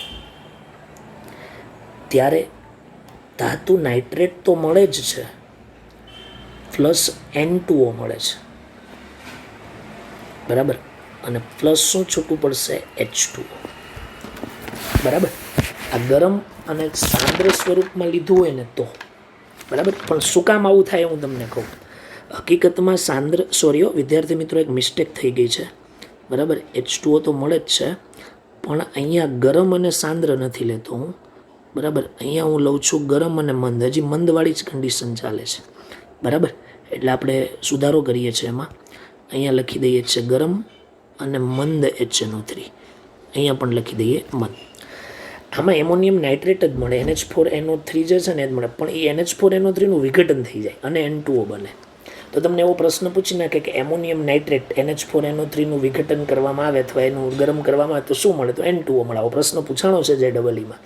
ત્યારે ધાતુ નાઇટ્રેટ તો મળે જ છે, પ્લસ N2O મળે છે. બરાબર, અને પ્લસ શું છૂટું પડશે? H2O. બરાબર. આ ગરમ અને સાંદ્ર સ્વરૂપમાં લીધું હોય ને તો બરાબર, પણ શું કામ આવું થાય હું તમને કહું. હકીકતમાં વિદ્યાર્થી મિત્રો, એક મિસ્ટેક થઈ ગઈ છે. બરાબર, H2O તો મળે જ છે, પણ અહીંયા ગરમ અને સાંદ્ર નથી લેતો હું. બરાબર, અહીંયા હું લઉં છું ગરમ અને મંદ. હજી મંદવાળી જ કન્ડિશન ચાલે છે. બરાબર, એટલે આપણે સુધારો કરીએ છીએ એમાં. અહીંયા લખી દઈએ છીએ ગરમ અને મંદ HNO3. અહીંયા પણ લખી દઈએ મંદ. આમાં એમોનિયમ નાઇટ્રેટ જ મળે, NH4NO3 જે છે ને એ જ મળે, પણ એ NH4NO3નું વિઘટન થઈ જાય અને N2O બને. તો તમને એવો પ્રશ્ન પૂછી નાખે કે એમોનિયમ નાઇટ્રેટ NH4NO3નું વિઘટન કરવામાં આવે અથવા એનું ગરમ કરવામાં આવે તો શું મળે? તો N2O મળે. આવો પ્રશ્ન પૂછાણો છે JEE-માં.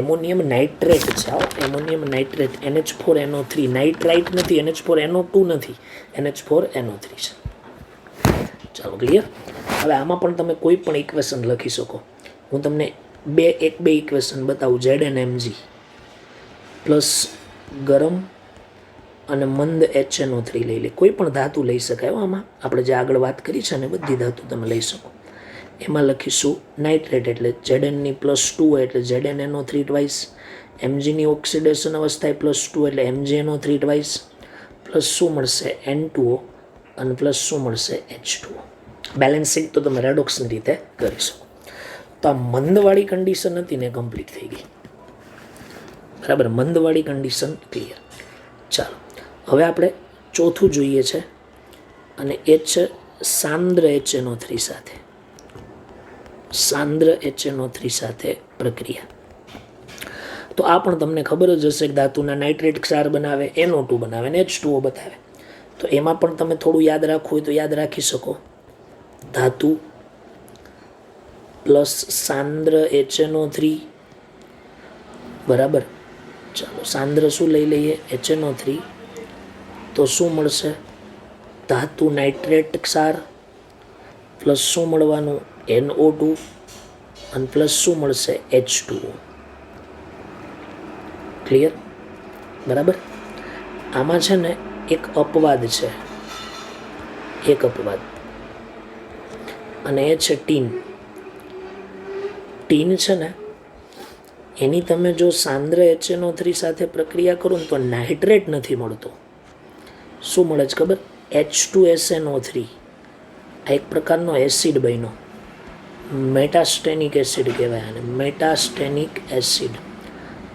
એમોનિયમ નાઇટ્રેટ છે, એમોનિયમ નાઇટ્રેટ NH4NO3, નાઇટ્રાઇટ નથી, NH4NO2 નથી, NH4NO3 છે. ચાલો, ક્લિયર? હવે આમાં પણ તમે કોઈ પણ ઇક્વેશન લખી શકો. હું તમને બે ઇક્વેશન બતાવું. ZnMg પ્લસ ગરમ અને મંદ HNO3 લઈ લે. કોઈ પણ ધાતુ લઈ શકાય. આમાં આપણે જે આગળ વાત કરી છે ને બધી ધાતુ તમે લઈ શકો. એમાં લખીશું નાઇટ્રેટ એટલે Zn ની +2 એટલે ZnNO3 ટ્વાઇસ, Mgની ઓક્સિડેશન અવસ્થાએ +2 એટલે MgNO3 ટ્વાઇસ, પ્લસ શું મળશે? N2O અને પ્લસ શું મળશે? H2O. બેલેન્સિંગ તો તમે રેડોક્સની રીતે કરી શકો. તો આ મંદવાળી કન્ડિશન હતી ને કમ્પ્લીટ થઈ ગઈ. બરાબર, મંદવાળી કન્ડિશન ક્લિયર. ચાલો, હવે આપણે ચોથું જોઈએ છે અને એ છે સાંદ્ર HNO3 સાથે. સાંદ્ર HNO3 સાથે પ્રક્રિયા. તો આ પણ તમને ખબર જ હશે કે ધાતુના નાઇટ્રેટ ક્ષાર બનાવે, NO2 બનાવે ને H2O બતાવે. તો એમાં પણ તમે થોડું યાદ રાખવું હોય તો યાદ રાખી શકો. ધાતુ પ્લસ સાંદ્ર HNO3. બરાબર, ચાલો સાંદ્ર શું લઈ લઈએ? HNO3. તો શું મળશે? ધાતુ નાઇટ્રેટ ક્ષાર પ્લસ શું મળવાનું? NO2 અને પ્લસ શું મળશે? H2O. ક્લિયર? બરાબર. આમાં છે ને એક અપવાદ છે, એક અપવાદ, અને એ છે ટીન. ટીન છે ને એની તમે જો સાંદ્ર HNO3 સાથે પ્રક્રિયા કરો ને તો નાઇટ્રેટ નથી મળતો. શું મળે છે ખબર? H2SNO3. આ એક પ્રકારનો એસિડ બન્યો, મેટાસ્ટેનિક એસિડ કહેવાય આને, મેટાસ્ટેનિક એસિડ.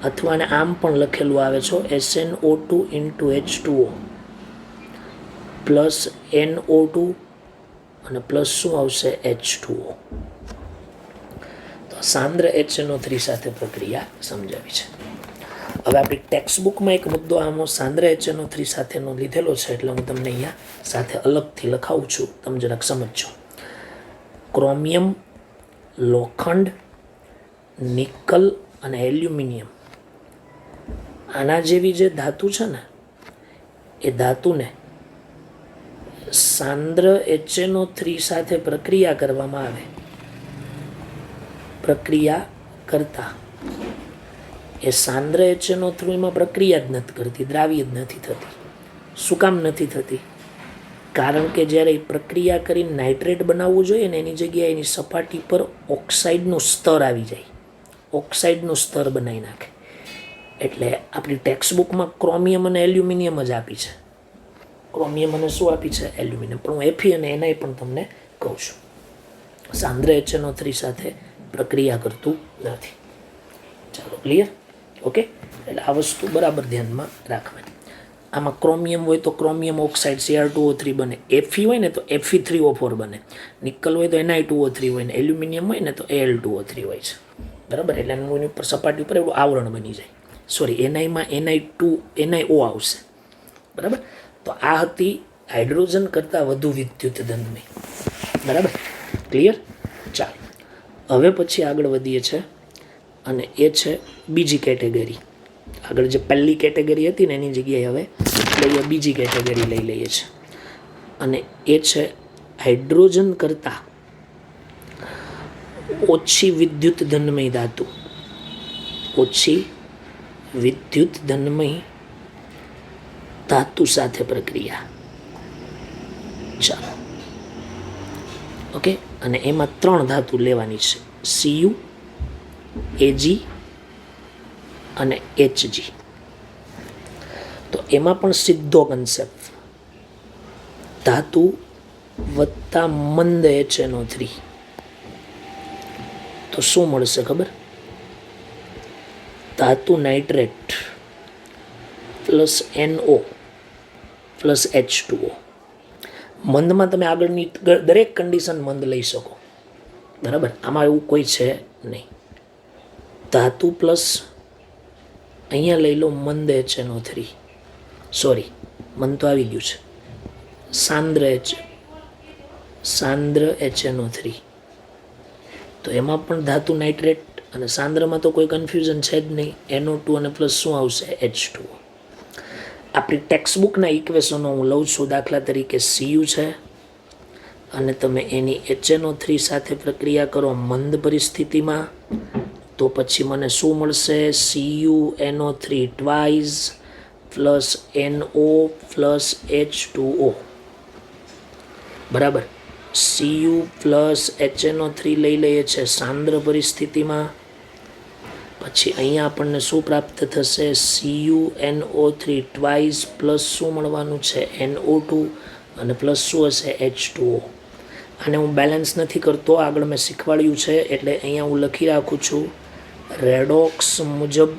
અથવા ને આમ પણ લખેલું આવે છે SNO2 × H2O પ્લસ NO2 અને પ્લસ શું આવશે? H2O. તો સાંદ્ર HNO3 સાથે પ્રક્રિયા સમજાવી છે. હવે આપણી ટેક્સ્ટબુકમાં એક મુદ્દો આનો સાંદ્ર HNO3 સાથેનો લીધેલો છે, એટલે હું તમને અહીંયા સાથે અલગથી લખાવું છું, તમે જરાક સમજજો. ક્રોમિયમ, લોખંડ, નિકલ અને એલ્યુમિનિયમ, આના જેવી જે ધાતુ છે ને એ ધાતુને સાંદ્ર HNO3 સાથે પ્રક્રિયા કરવામાં આવે. પ્રક્રિયા કરતા એ સાંદ્ર HNO3માં પ્રક્રિયા જ નથી કરતી, દ્રાવ્ય જ નથી થતી. શું કામ નથી થતી? કારણ કે જ્યારે એ પ્રક્રિયા કરીને નાઇટ્રેટ બનાવવું જોઈએ ને એની જગ્યાએ એની સપાટી પર ઓક્સાઇડનું સ્તર આવી જાય, ઓક્સાઇડનું સ્તર બનાવી નાખે. એટલે આપણી ટેક્સ્ટબુકમાં ક્રોમિયમ અને એલ્યુમિનિયમ જ આપી છે. ક્રોમિયમ અને શું આપી છે? એલ્યુમિનિયમ. પણ હું Fe અને Ni પણ તમને કહું છું. સાંદ્ર HNO3 સાથે પ્રક્રિયા કરતું નથી. ચાલો, ક્લિયર? ઓકે, એટલે આ વસ્તુ બરાબર ધ્યાનમાં રાખવાની. આમાં ક્રોમિયમ હોય તો ક્રોમિયમ ઓક્સાઇડ Cr2O3 બને, Fe હોય ને તો Fe3O4 બને, નિકલ હોય તો Ni2O3 હોય ને એલ્યુમિનિયમ હોય ને તો Al2O3 હોય છે. બરાબર, એટલે એની ઉપર સપાટી ઉપર એવું આવરણ બની જાય. સોરી, Niમાં NiO આવશે. બરાબર, તો આ હતી હાઇડ્રોજન કરતાં વધુ વિદ્યુત ધનમય. બરાબર, ક્લિયર? ચાલો, હવે પછી આગળ વધીએ છીએ અને એ છે બીજી કેટેગરી. આગળ જે પહેલી કેટેગરી હતી ને એની જગ્યાએ હવે લઈએ બીજી કેટેગરી લઈ લઈએ છીએ, અને એ છે હાઇડ્રોજન કરતાં ઓછી વિદ્યુત ધનમય ધાતુ. ઓછી વિદ્યુત ધનમય ધાતુ સાથે પ્રક્રિયા. ચાલો, ઓકે, અને એમાં 3 ધાતુ લેવાની છે, Cu, Ag અને Hg. તો એમાં પણ સીધો કન્સેપ્ટ, ધાતુ વત્તા મંદ HNO3, તો શું મળશે ખબર? ધાતુ nitrate plus NO plus H2O. મંદમાં તમે આગળની દરેક કન્ડિશન મંદ લઈ શકો, બરાબર, આમાં એવું કોઈ છે નહીં. ધાતુ પ્લસ અહીંયા લઈ લો મંદ HNO3, સોરી મંદ તો આવી ગયું છે, સાંદ્ર HNO3. તો એમાં પણ ધાતુ નાઇટ્રેટ અને સાંદ્રમાં તો કોઈ કન્ફ્યુઝન છે જ નહીં, NO2 અને પ્લસ શું આવશે? H2O. આપણી ટેક્સ્ટબુકના ઇક્વેશનો હું લઉં છું, દાખલા તરીકે Cu છે અને તમે એની HNO3 સાથે પ્રક્રિયા કરો મંદ પરિસ્થિતિમાં, તો પછી મને શું મળશે? CuNO3 twice plus NO plus H2O, બરાબર. Cu પ્લસ HNO3 લઈ લઈએ છે સાંદ્ર પરિસ્થિતિમાં, પછી અહીંયા આપણને શું પ્રાપ્ત થશે? CuNO3 ટ્વાઇસ પ્લસ શું મળવાનું છે? NO2 અને પ્લસ શું હશે? H2O. આને હું બેલેન્સ નથી કરતો, આગળ મેં શીખવાડ્યું છે એટલે અહીંયા હું લખી રાખું છું, રેડોક્સ મુજબ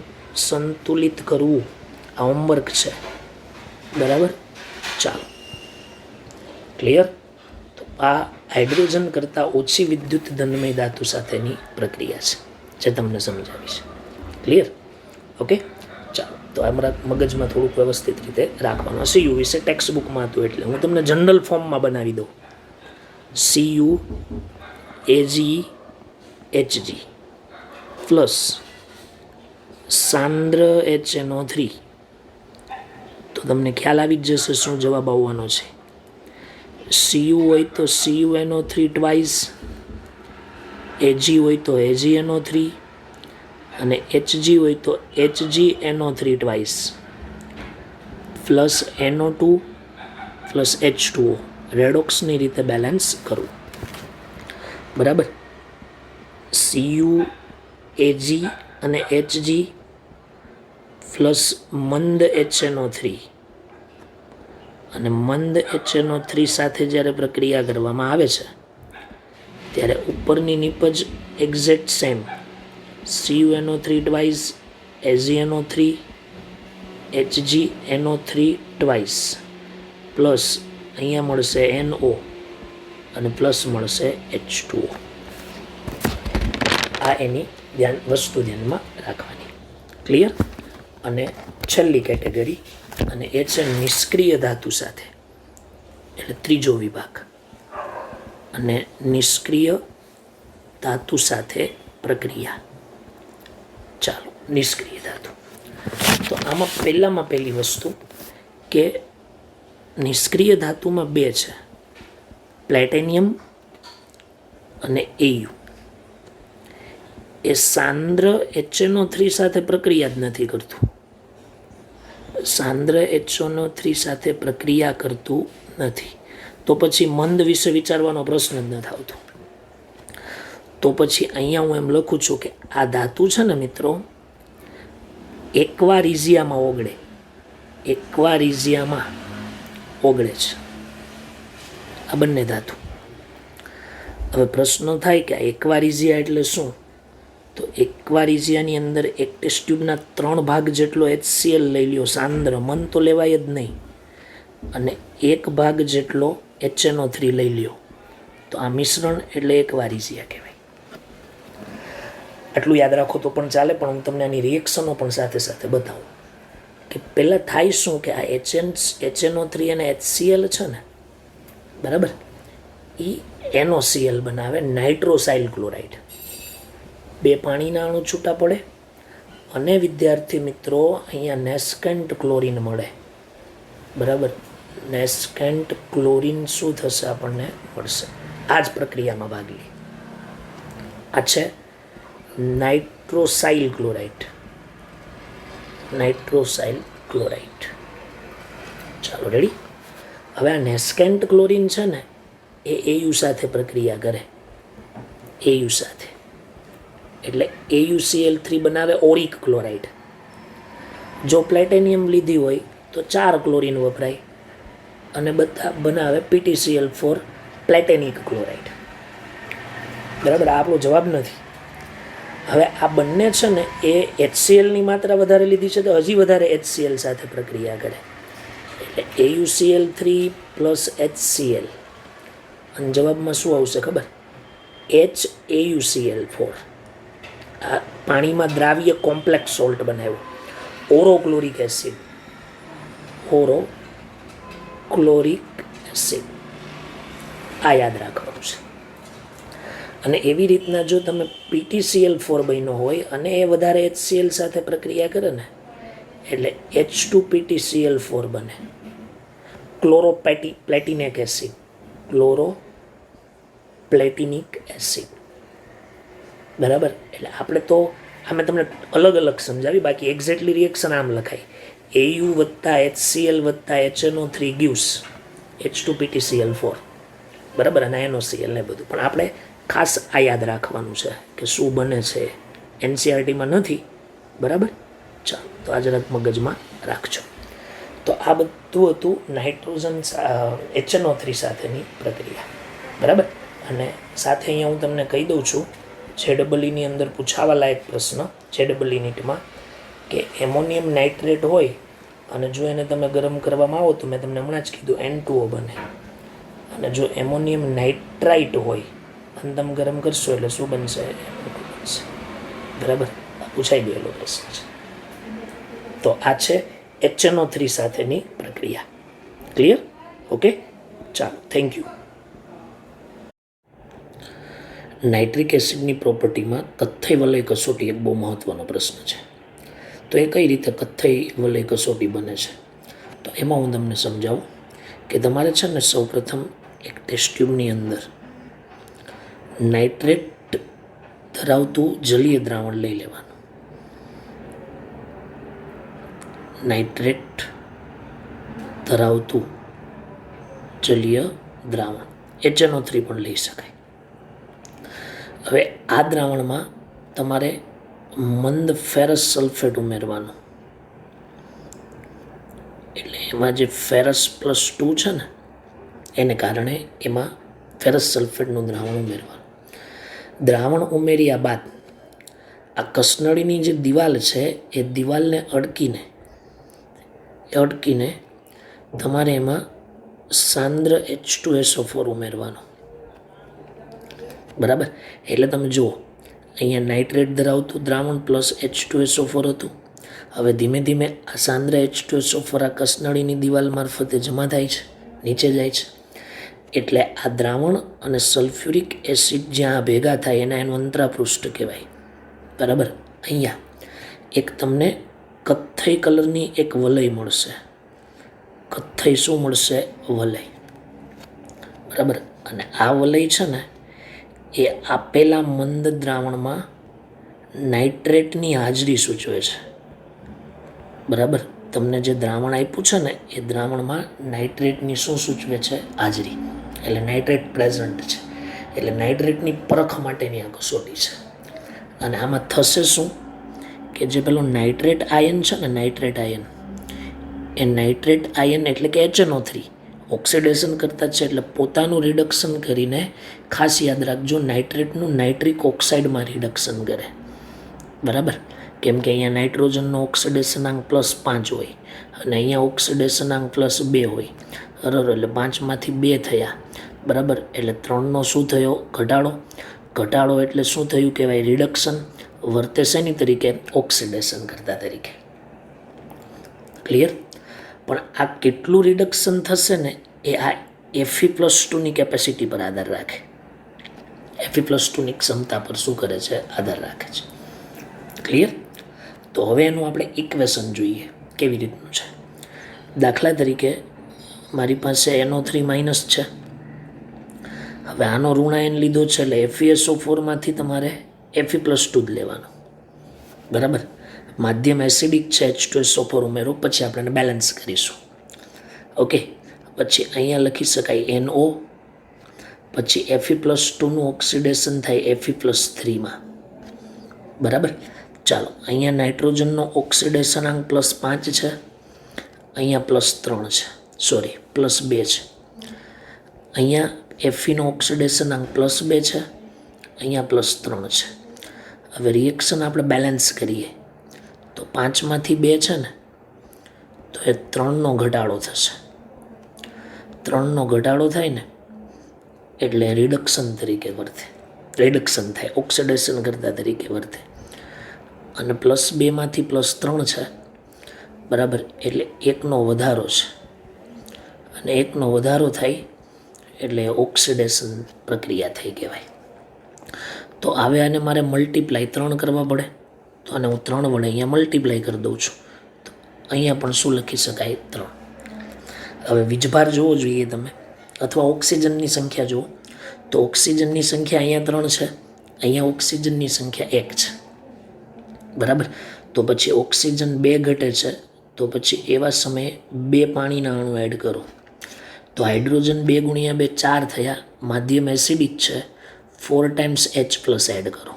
સંતુલિત કરવું. આ હોમવર્ક છે, બરાબર. ચાલો, ક્લિયર? તો આ હાઇડ્રોજન કરતાં ઓછી વિદ્યુત ધનમય ધાતુ સાથેની પ્રક્રિયા છે જે તમને સમજાવીશ. ક્લિયર? ઓકે, ચાલો. તો અમારા મગજમાં થોડુંક વ્યવસ્થિત રીતે રાખવાનું. Cu વિશે ટેક્સ્ટ બુકમાં હતું એટલે હું તમને જનરલ ફોર્મમાં બનાવી દઉં. Cu Ag Hg પ્લસ સાંદ્ર HNO3, તો તમને ખ્યાલ આવી જ જશે શું જવાબ આવવાનો છે. Cu હોય તો CuNO3 ટ્વાઇસ, Ag હોય તો AgNO3 અને Hg હોય તો HgNO3 twice plus NO2 plus H2O. રેડોક્સની રીતે બેલેન્સ કરવું, બરાબર. Cu Ag અને Hg પ્લસ મંદ HNO3, અને મંદ HNO3 સાથે જ્યારે પ્રક્રિયા કરવામાં આવે છે ત્યારે ઉપરની નીપજ exact same, CuNO3 twice, AgNO3, HgNO3 twice plus અહીંયા મળશે NO અને પ્લસ મળશે H2O. આ એની વસ્તુ ધ્યાનમાં રાખવાની. ક્લિયર? અને છેલ્લી કેટેગરી, અને એ છે નિષ્ક્રિય ધાતુ સાથે, એટલે ત્રીજો વિભાગ. અને નિષ્ક્રિય ધાતુ સાથે પ્રક્રિયા. ચાલો, નિષ્ક્રિય ધાતુ. તો આમાં પહેલી વસ્તુ કે નિષ્ક્રિય ધાતુમાં 2 છે, પ્લેટિનિયમ અને Au. એ સાંદ્ર HNO3 સાથે પ્રક્રિયા જ નથી કરતું, સાંદ્ર HNO3 સાથે પ્રક્રિયા કરતું નથી. તો પછી મંદ વિશે વિચારવાનો પ્રશ્ન જ નથી આવતો. તો પછી અહીંયા હું એમ લખું છું કે આ ધાતુ છે ને મિત્રો, એક્વારિઝિયામાં ઓગળે, એક્વારિઝિયામાં ઓગળે છે આ બંને ધાતુ. હવે પ્રશ્ન થાય કે આ એક્વારિઝિયા એટલે શું? તો એક્વારિઝિયાની અંદર એક ટેસ્ટ ટ્યુબના 3 ભાગ જેટલો HCl લઈ લ્યો, સાંદ્ર, મન તો લેવાય જ નહીં, અને 1 ભાગ જેટલો HNO3 લઈ લ્યો, તો આ મિશ્રણ એટલે એક્વારિઝિયા કહેવાય. આટલું યાદ રાખો તો પણ ચાલે, પણ હું તમને આની રિએક્શનો પણ સાથે સાથે બતાવું કે પહેલાં થાય શું કે આ HNO3 અને HCl છે ને, બરાબર, એ NOCl બનાવે, નાઇટ્રોસાઇલ ક્લોરાઇડ. 2 પાણીના અણુ છૂટા પડે અને વિદ્યાર્થી મિત્રો અહીંયા નેસ્કન્ટ ક્લોરીન મળે, બરાબર. નેસ્કન્ટ ક્લોરીન શું થશે? આપણને મળશે. આ જ પ્રક્રિયામાં ભાગ લે. આ છે નાઇટ્રોસાઇલ ક્લોરાઇડ, નાઇટ્રોસાઇલ ક્લોરાઇડ. ચાલો, રેડી? હવે આ નેસ્કેન્ટ ક્લોરીન છે ને, એ એયુ સાથે પ્રક્રિયા કરે, એયુ સાથે, એટલે AuCl3 બનાવે ઓરિક ક્લોરાઇડ. જો પ્લેટિનિયમ લીધી હોય તો 4 ક્લોરીન વપરાય અને બધા બનાવે PtCl4 પ્લેટેનિક ક્લોરાઇડ. બરાબર, આ આપણો જવાબ નથી. હવે આ બંને છે ને એ HClની માત્રા વધારે લીધી છે તો હજી વધારે HCl સાથે પ્રક્રિયા કરે, એટલે AuCl3 પ્લસ HCl, અને જવાબમાં શું આવશે ખબર? HAuCl4. આ પાણીમાં દ્રાવ્ય કોમ્પ્લેક્સ સોલ્ટ બનાવ્યો, ઓરોક્લોરિક એસિડ, ઓરોક્લોરિક એસિડ. આ યાદ રાખવાનું છે. અને એવી રીતના જો તમે PtCl4 બન્યો હોય અને એ વધારે HCl સાથે પ્રક્રિયા કરે ને એટલે H2PtCl4 બને, ક્લોરોપ્લેટિનિક એસિડ, ક્લોરોપ્લેટિનિક એસિડ. બરાબર, એટલે આપણે તો આમે તમને અલગ અલગ સમજાવી, બાકી એક્ઝેક્ટલી રિએક્શન આમ લખાય, AU વત્તા HCl વત્તા HNO3 gives H2PtCl4. બરાબર, અને NOCl ને બધું, પણ આપણે ખાસ આ યાદ રાખવાનું છે કે શું બને છે, NCERTમાં નથી. બરાબર, ચાલો તો આ જરાક મગજમાં રાખજો. તો આ બધું હતું નાઇટ્રોજન HNO3 સાથેની પ્રક્રિયા. બરાબર, અને સાથે અહીંયા હું તમને કહી દઉં છું JEEની અંદર પૂછાવા લાયક પ્રશ્ન JEE નીટમાં કે એમોનિયમ નાઇટ્રેટ હોય અને જો એને તમે ગરમ કરવામાં આવો તો મેં તમને હમણાં જ કીધું N2O બને, અને જો એમોનિયમ નાઇટ્રાઇટ હોય અને તમે ગરમ કરશો એટલે શું બનશે? બનશે. બરાબર, આ પૂછાઈ ગયેલો પ્રશ્ન છે. તો આ છે HNO3 સાથેની પ્રક્રિયા. ક્લિયર? ઓકે, ચાલો, થેન્ક યુ. નાઇટ્રિક એસિડની પ્રોપર્ટીમાં કથ્થઈ વલય કસોટી એક બહુ મહત્ત્વનો પ્રશ્ન છે. તો એ કઈ રીતે કથ્થઈ વલય કસોટી બને છે? તો એમાં હું તમને સમજાવું કે તમારે છે ને સૌપ્રથમ એક ટેસ્ટ ટ્યુબની અંદર નાઇટ્રેટ ધરાવતું જલીય દ્રાવણ લઈ લેવાનું. નાઇટ્રેટ ધરાવતું જલીય દ્રાવણ, HNO3 પણ લઈ શકાય. હવે આ દ્રાવણમાં તમારે મંદ ફેરસ સલ્ફેટ ઉમેરવાનું, એટલે એમાં જે ફેરસ +2 છે ને એને કારણે એમાં ફેરસ સલ્ફેટનું દ્રાવણ ઉમેરવાનું. દ્રાવણ ઉમેર્યા બાદ આ કસનળીની જે દિવાલ છે એ દિવાલને અડકીને તમારે એમાં સાંદ્ર H2SO4 ઉમેરવાનું. બરાબર, એટલે તમે જુઓ અહીંયા નાઇટ્રેટ ધરાવતું દ્રાવણ પ્લસ H2SO4 હતું. હવે ધીમે ધીમે આ સાંદ્ર H2SO4 આ કસનળીની દિવાલ મારફતે જમા થાય છે, નીચે જાય છે, એટલે આ દ્રાવણ અને સલ્ફ્યુરિક એસિડ જ્યાં ભેગા થાય એનું અંતરાપૃષ્ઠ કહેવાય. બરાબર, અહીંયા એક તમને કથ્થઈ કલરની એક વલય મળશે. કથ્થઈ શું મળશે? વલય. બરાબર, અને આ વલય છે ને એ આપેલા મંદ દ્રાવણમાં નાઇટ્રેટની હાજરી સૂચવે છે. બરાબર, તમને જે દ્રાવણ આપ્યું છે ને એ દ્રાવણમાં નાઇટ્રેટની શું સૂચવે છે? હાજરી. એટલે નાઇટ્રેટ પ્રેઝન્ટ છે, એટલે નાઇટ્રેટની પરખ માટેની આ કસોટી છે. અને આમાં થશે શું કે જે પેલો નાઇટ્રેટ આયન છે ને, નાઇટ્રેટ આયન, એ નાઇટ્રેટ આયન એટલે કે HNO3 ઓક્સિડેશન કરતા છે, એટલે પોતાનું રિડક્શન કરીને, ખાસ યાદ રાખજો, નાઇટ્રેટનું નાઇટ્રિક ઓક્સાઇડમાં રિડક્શન કરે. બરાબર, કેમ કે અહીંયા નાઇટ્રોજનનો ઓક્સિડેશનાંક +5 હોય અને અહીંયા ઓક્સિડેશનાંક +2 હોય. બરાબર, એટલે 5માંથી 2 થયા. બરાબર, એટલે 3નો શું થયો? ઘટાડો. ઘટાડો એટલે શું થયું કહેવાય? રિડક્શન. વર્તે શેની તરીકે? ઓક્સિડેશન કરતા તરીકે. ક્લિયર? પણ આ કેટલું રિડક્શન થશે ને એ આ Fe+2ની કેપેસિટી પર આધાર રાખે. Fe+2ની ક્ષમતા પર શું કરે છે? આધાર રાખે છે. ક્લિયર? તો હવે એનું આપણે ઇક્વેશન જોઈએ કેવી રીતનું છે. દાખલા તરીકે મારી પાસે NO3- છે. હવે આનો ઋણાયન લીધો છે એટલે FeSO4માંથી તમારે Fe+2 જ લેવાનો. બરાબર, માધ્યમ એસિડિક છે, H2SO4 ઉમેરો, પછી આપણે બેલેન્સ કરીશું. ઓકે, પછી અહીંયા લખી શકાય NO, પછી Fe+2નું ઓક્સિડેશન થાય Fe+3માં. બરાબર. ચાલો, અહીંયા નાઇટ્રોજનનો ઓક્સિડેશનાંક +5 છે, અહીંયા +3 છે, સોરી +2 છે. અહીંયા Feનો ઓક્સિડેશનાંક +2 છે, અહીંયા +3 છે. હવે રિએક્શન આપણે બેલેન્સ કરીએ તો 5માંથી 2 છે ને, તો એ 3નો ઘટાડો થશે. 3નો ઘટાડો થાય ને એટલે રિડક્શન તરીકે વર્તે, રિડક્શન થાય, ઓક્સિડેશન કરતા તરીકે વર્તે. અને +2માંથી +3 છે, બરાબર, એટલે 1નો વધારો છે. અને 1નો વધારો થાય એટલે ઓક્સિડેશન પ્રક્રિયા થઈ કહેવાય. તો હવે આને મારે મલ્ટીપ્લાય 3 કરવા પડે, તો આને હું 3 વડે અહીંયા મલ્ટીપ્લાય કરી દઉં છું. તો અહીંયા પણ શું લખી શકાય? 3. હવે વીજભાર જોવો જોઈએ તમે, અથવા ઓક્સિજનની સંખ્યા જુઓ તો ઓક્સિજનની સંખ્યા અહીંયા 3 છે, અહીંયા ઓક્સિજનની સંખ્યા 1 છે. બરાબર. તો પછી ઓક્સિજન 2 ઘટે છે, તો પછી એવા સમયે 2 પાણીના અણુ એડ કરો. તો હાઇડ્રોજન 2 × 2 4 થયા, માધ્યમ એસિડિક છે, 4 ટાઈમ્સ H+ એડ કરો.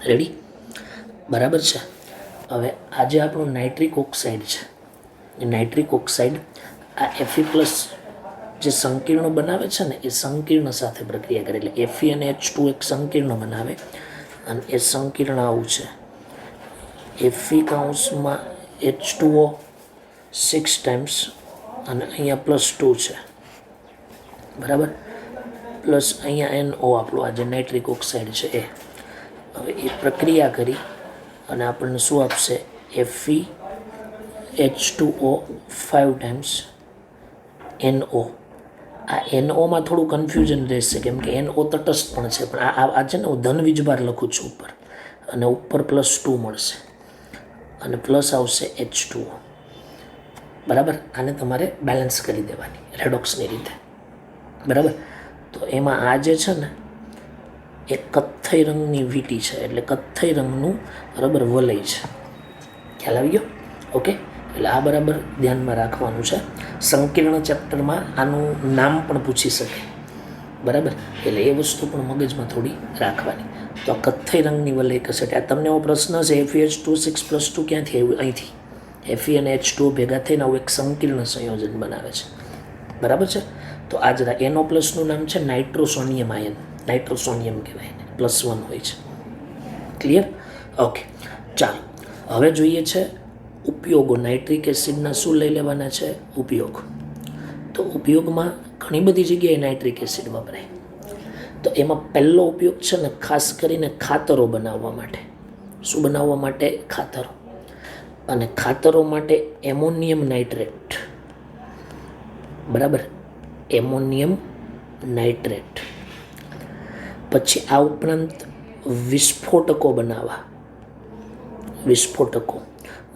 રેડી? બરાબર છે. હવે આજે આપણું નાઇટ્રિક ઓક્સાઇડ છે, એ નાઇટ્રિક ઓક્સાઇડ આ Fe+ જે સંકીર્ણ બનાવે છે ને, એ સંકીર્ણ સાથે પ્રક્રિયા કરે. એટલે Fe અને H2 એક સંકીર્ણ બનાવે, અને એ સંકીર્ણ આવું છે. Fe કૌંસમાં H2O 6 ટાઈમ્સ, અને અહીંયા +2 છે. બરાબર. પ્લસ અહીંયા NO આપણું આ જે નાઇટ્રિક ઓક્સાઇડ છે એ. હવે એ પ્રક્રિયા કરી અને આપણને શું આપશે? Fe H2O 5 times NO. આ NOમાં થોડું કન્ફ્યુઝન રહેશે, કેમ કે NO તટસ્થ પણ છે, પણ આ છે ને હું ધન વીજભાર લખું છું ઉપર, અને ઉપર +2 મળશે, અને પ્લસ આવશે H2O. બરાબર. આને તમારે બેલેન્સ કરી દેવાની રેડોક્સની રીતે. બરાબર. તો એમાં આ જે છે ને એ કથ્થઈ રંગની વીંટી છે, એટલે કથ્થઈ રંગનું રબર વલય છે. ખ્યાલ આવી ગયો? ઓકે. એટલે આ બરાબર ધ્યાનમાં રાખવાનું છે. સંકીર્ણ ચેપ્ટરમાં આનું નામ પણ પૂછી શકે. બરાબર. એટલે એ વસ્તુ પણ મગજમાં થોડી રાખવાની. તો આ કથ્થઈ રંગની વલય કસેટ. આ તમને એવો પ્રશ્ન છે, FeH2 6+2 ક્યાંથી આવ્યું? અહીંથી. Fe અને H2O ભેગા થઈને આવું એક સંકીર્ણ સંયોજન બનાવે છે. બરાબર છે. તો આ જરા NO+નું નામ છે નાઇટ્રોસોનિયમ આયન. નાઇટ્રોસોનિયમ કહેવાય, +1 હોય છે. ક્લિયર? ઓકે. ચાલો, હવે જોઈએ છે ઉપયોગો. નાઇટ્રિક એસિડના શું લઈ લેવાના છે? ઉપયોગ. તો ઉપયોગમાં ઘણી બધી જગ્યાએ નાઇટ્રિક એસિડ વપરાય. તો એમાં પહેલો ઉપયોગ છે ને, ખાસ કરીને ખાતરો બનાવવા માટે. શું બનાવવા માટે? ખાતરો. અને ખાતરો માટે એમોનિયમ નાઇટ્રેટ. બરાબર. Ammonium nitrate. પછી આ ઉપરાંત વિસ્ફોટકો બનાવવા. વિસ્ફોટકો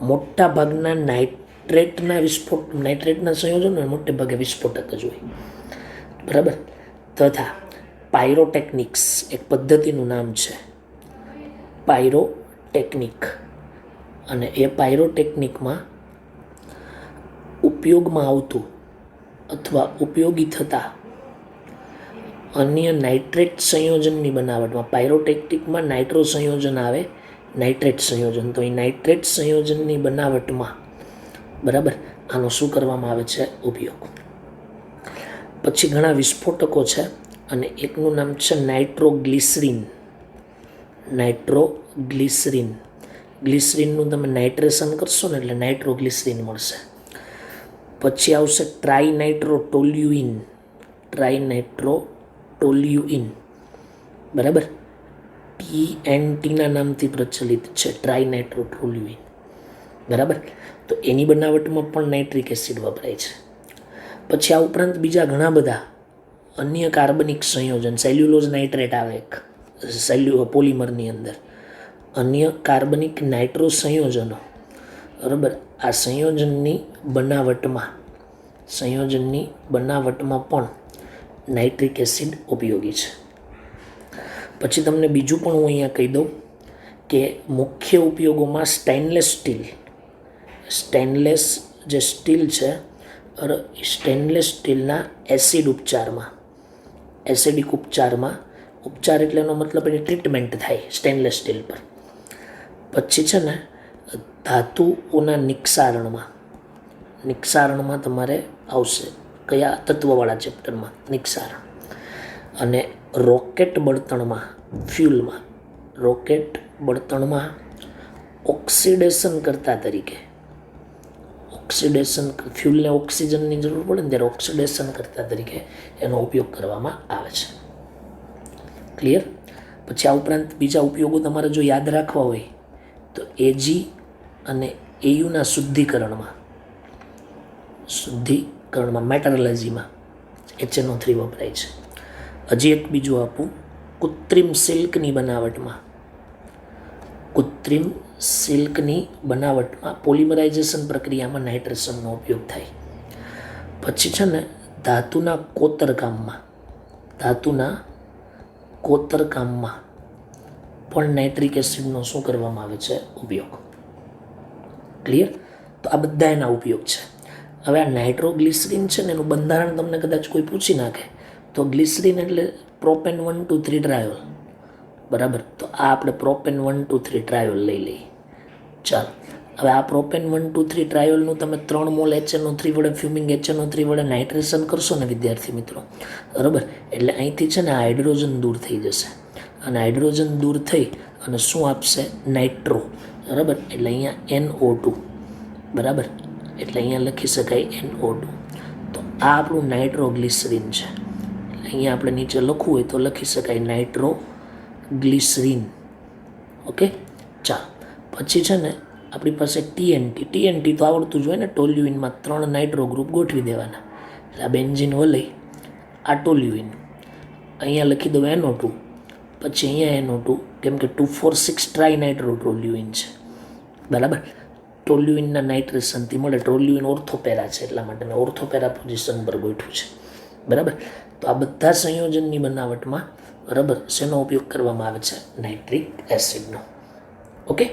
મોટા ભાગના નાઇટ્રેટના સંયોજનો મોટે ભાગે વિસ્ફોટક જ હોય. બરાબર. તથા પાયરોટેકનિક્સ એક પદ્ધતિનું નામ છે, પાયરોટેકનિક. અને એ પાયરોટેકનિકમાં ઉપયોગમાં આવતું અથવા ઉપયોગી થતા અન્ય નાઇટ્રેટ સંયોજનની બનાવટમાં, પાયરોટેકનિકમાં નાઇટ્રો સંયોજન આવે, નાઇટ્રેટ સંયોજન. તો એ નાઇટ્રેટ સંયોજનની બનાવટમાં, બરાબર, આનો શું કરવામાં આવે છે? ઉપયોગ. પછી ઘણા વિસ્ફોટકો છે, અને એકનું નામ છે નાઇટ્રોગ્લિસરીન. નાઇટ્રોગ્લિસરીન. ગ્લિસરીનનું તમે નાઇટ્રેશન કરશો ને એટલે નાઇટ્રોગ્લિસરીન મળશે. પછી આવશે ટ્રાઇનાઇટ્રોટોલ્યુઇન. ટ્રાઇનાઇટ્રોટોલ્યુઇન. બરાબર. TNTના નામથી પ્રચલિત છે ટ્રાઇનાઇટ્રોટોલ્યુઇન. બરાબર. તો એની બનાવટમાં પણ નાઇટ્રિક એસિડ વપરાય છે. પછી આ ઉપરાંત બીજા ઘણા બધા અન્ય કાર્બનિક સંયોજન, સેલ્યુલોઝ નાઇટ્રેટ આવે એક પોલિમરની અંદર, અન્ય કાર્બનિક નાઇટ્રો સંયોજનો. બરાબર. આ સંયોજનની બનાવટમાં પણ નાઇટ્રિક એસિડ ઉપયોગી છે. પછી તમને બીજું પણ હું અહીંયા કહી દઉં કે મુખ્ય ઉપયોગોમાં સ્ટેનલેસ જે સ્ટીલ છે, સ્ટેનલેસ સ્ટીલના એસિડ ઉપચારમાં, એસિડિક ઉપચારમાં, ઉપચાર એટલે એનો મતલબ એની ટ્રીટમેન્ટ થાય સ્ટેનલેસ સ્ટીલ પર. પછી છે ને ધાતુઓના નિક્ષારણમાં તમારે આવશે કયા તત્વવાળા ચેપ્ટરમાં નિક્ષારણ. અને રોકેટ બળતણમાં ઓક્સિડેશન કરતા તરીકે, ફ્યુલને ઓક્સિજનની જરૂર પડે ને ત્યારે ઓક્સિડેશન કરતા તરીકે એનો ઉપયોગ કરવામાં આવે છે. ક્લિયર? પછી આ ઉપરાંત બીજા ઉપયોગો તમારે જો યાદ રાખવા હોય તો એજી અને એયુના શુદ્ધિકરણમાં મેટરલોજીમાં HNO3 વપરાય છે. હજી એક બીજું આપું, કૃત્રિમ સિલ્કની બનાવટમાં પોલિમરાઇઝેશન પ્રક્રિયામાં નાઇટ્રેશનનો ઉપયોગ થાય. પછી છે ને ધાતુના કોતરકામમાં પણ નાઇટ્રિક એસિડનો શું કરવામાં આવે છે? ઉપયોગ. ક્લિયર? તો આ બધા એના ઉપયોગ છે. હવે આ નાઇટ્રોગ્લિસરીન છે ને એનું બંધારણ તમને કદાચ કોઈ પૂછી નાખે તો ગ્લિસરીન એટલે પ્રોપેન 1,2,3 ટ્રાયોલ. બરાબર? તો આ આપણે પ્રોપેન 1,2,3 ટ્રાયોલ લઈ લઈએ. ચાલો, હવે આ પ્રોપેન 1,2,3 ટ્રાયોલનું તમે 3 મોલ HNO3 વડે ફ્યુમિંગ HNO3 વડે નાઇટ્રેશન કરશો ને વિદ્યાર્થી મિત્રો, બરાબર, એટલે અહીંથી છે ને આ હાઇડ્રોજન દૂર થઈ જશે. અને હાઇડ્રોજન દૂર થઈ અને શું આપશે? નાઇટ્રો. બરાબર? એટલે અહીંયા NO2. બરાબર? એટલે અહીંયા લખી શકાય NO2. તો આ આપણું નાઇટ્રોગ્લિસરીન છે. અહીંયા આપણે નીચે લખવું હોય તો લખી શકાય નાઇટ્રોગ્લિસરીન. ઓકે, ચાલો. પછી છે ને આપણી પાસે TNT તો આવડતું જ હોય ને, ટોલ્યુઇનમાં 3 નાઇટ્રો ગ્રુપ ગોઠવી દેવાના. એટલે આ બેન્ઝીન વલય, આ ટોલ્યુઇન, અહીંયા લખી દો NO2, પછી અહીંયા NO2, કેમ કે 2,4,6 ટ્રાઇનાઇટ્રો ટોલ્યુઇન છે. બરાબર? ટોલ્યુઇનના નાઇટ્રેશનથી મળે. ટોલ્યુઇન ઓર્થોપેરા છે એટલા માટે મેં ઓર્થોપેરા પોઝિશન પર ગોઠવ્યું છે. બરાબર? તો આ બધા સંયોજનની બનાવટમાં, બરાબર, શેનો ઉપયોગ કરવામાં આવે છે? નાઇટ્રિક એસિડનો. ઓકે.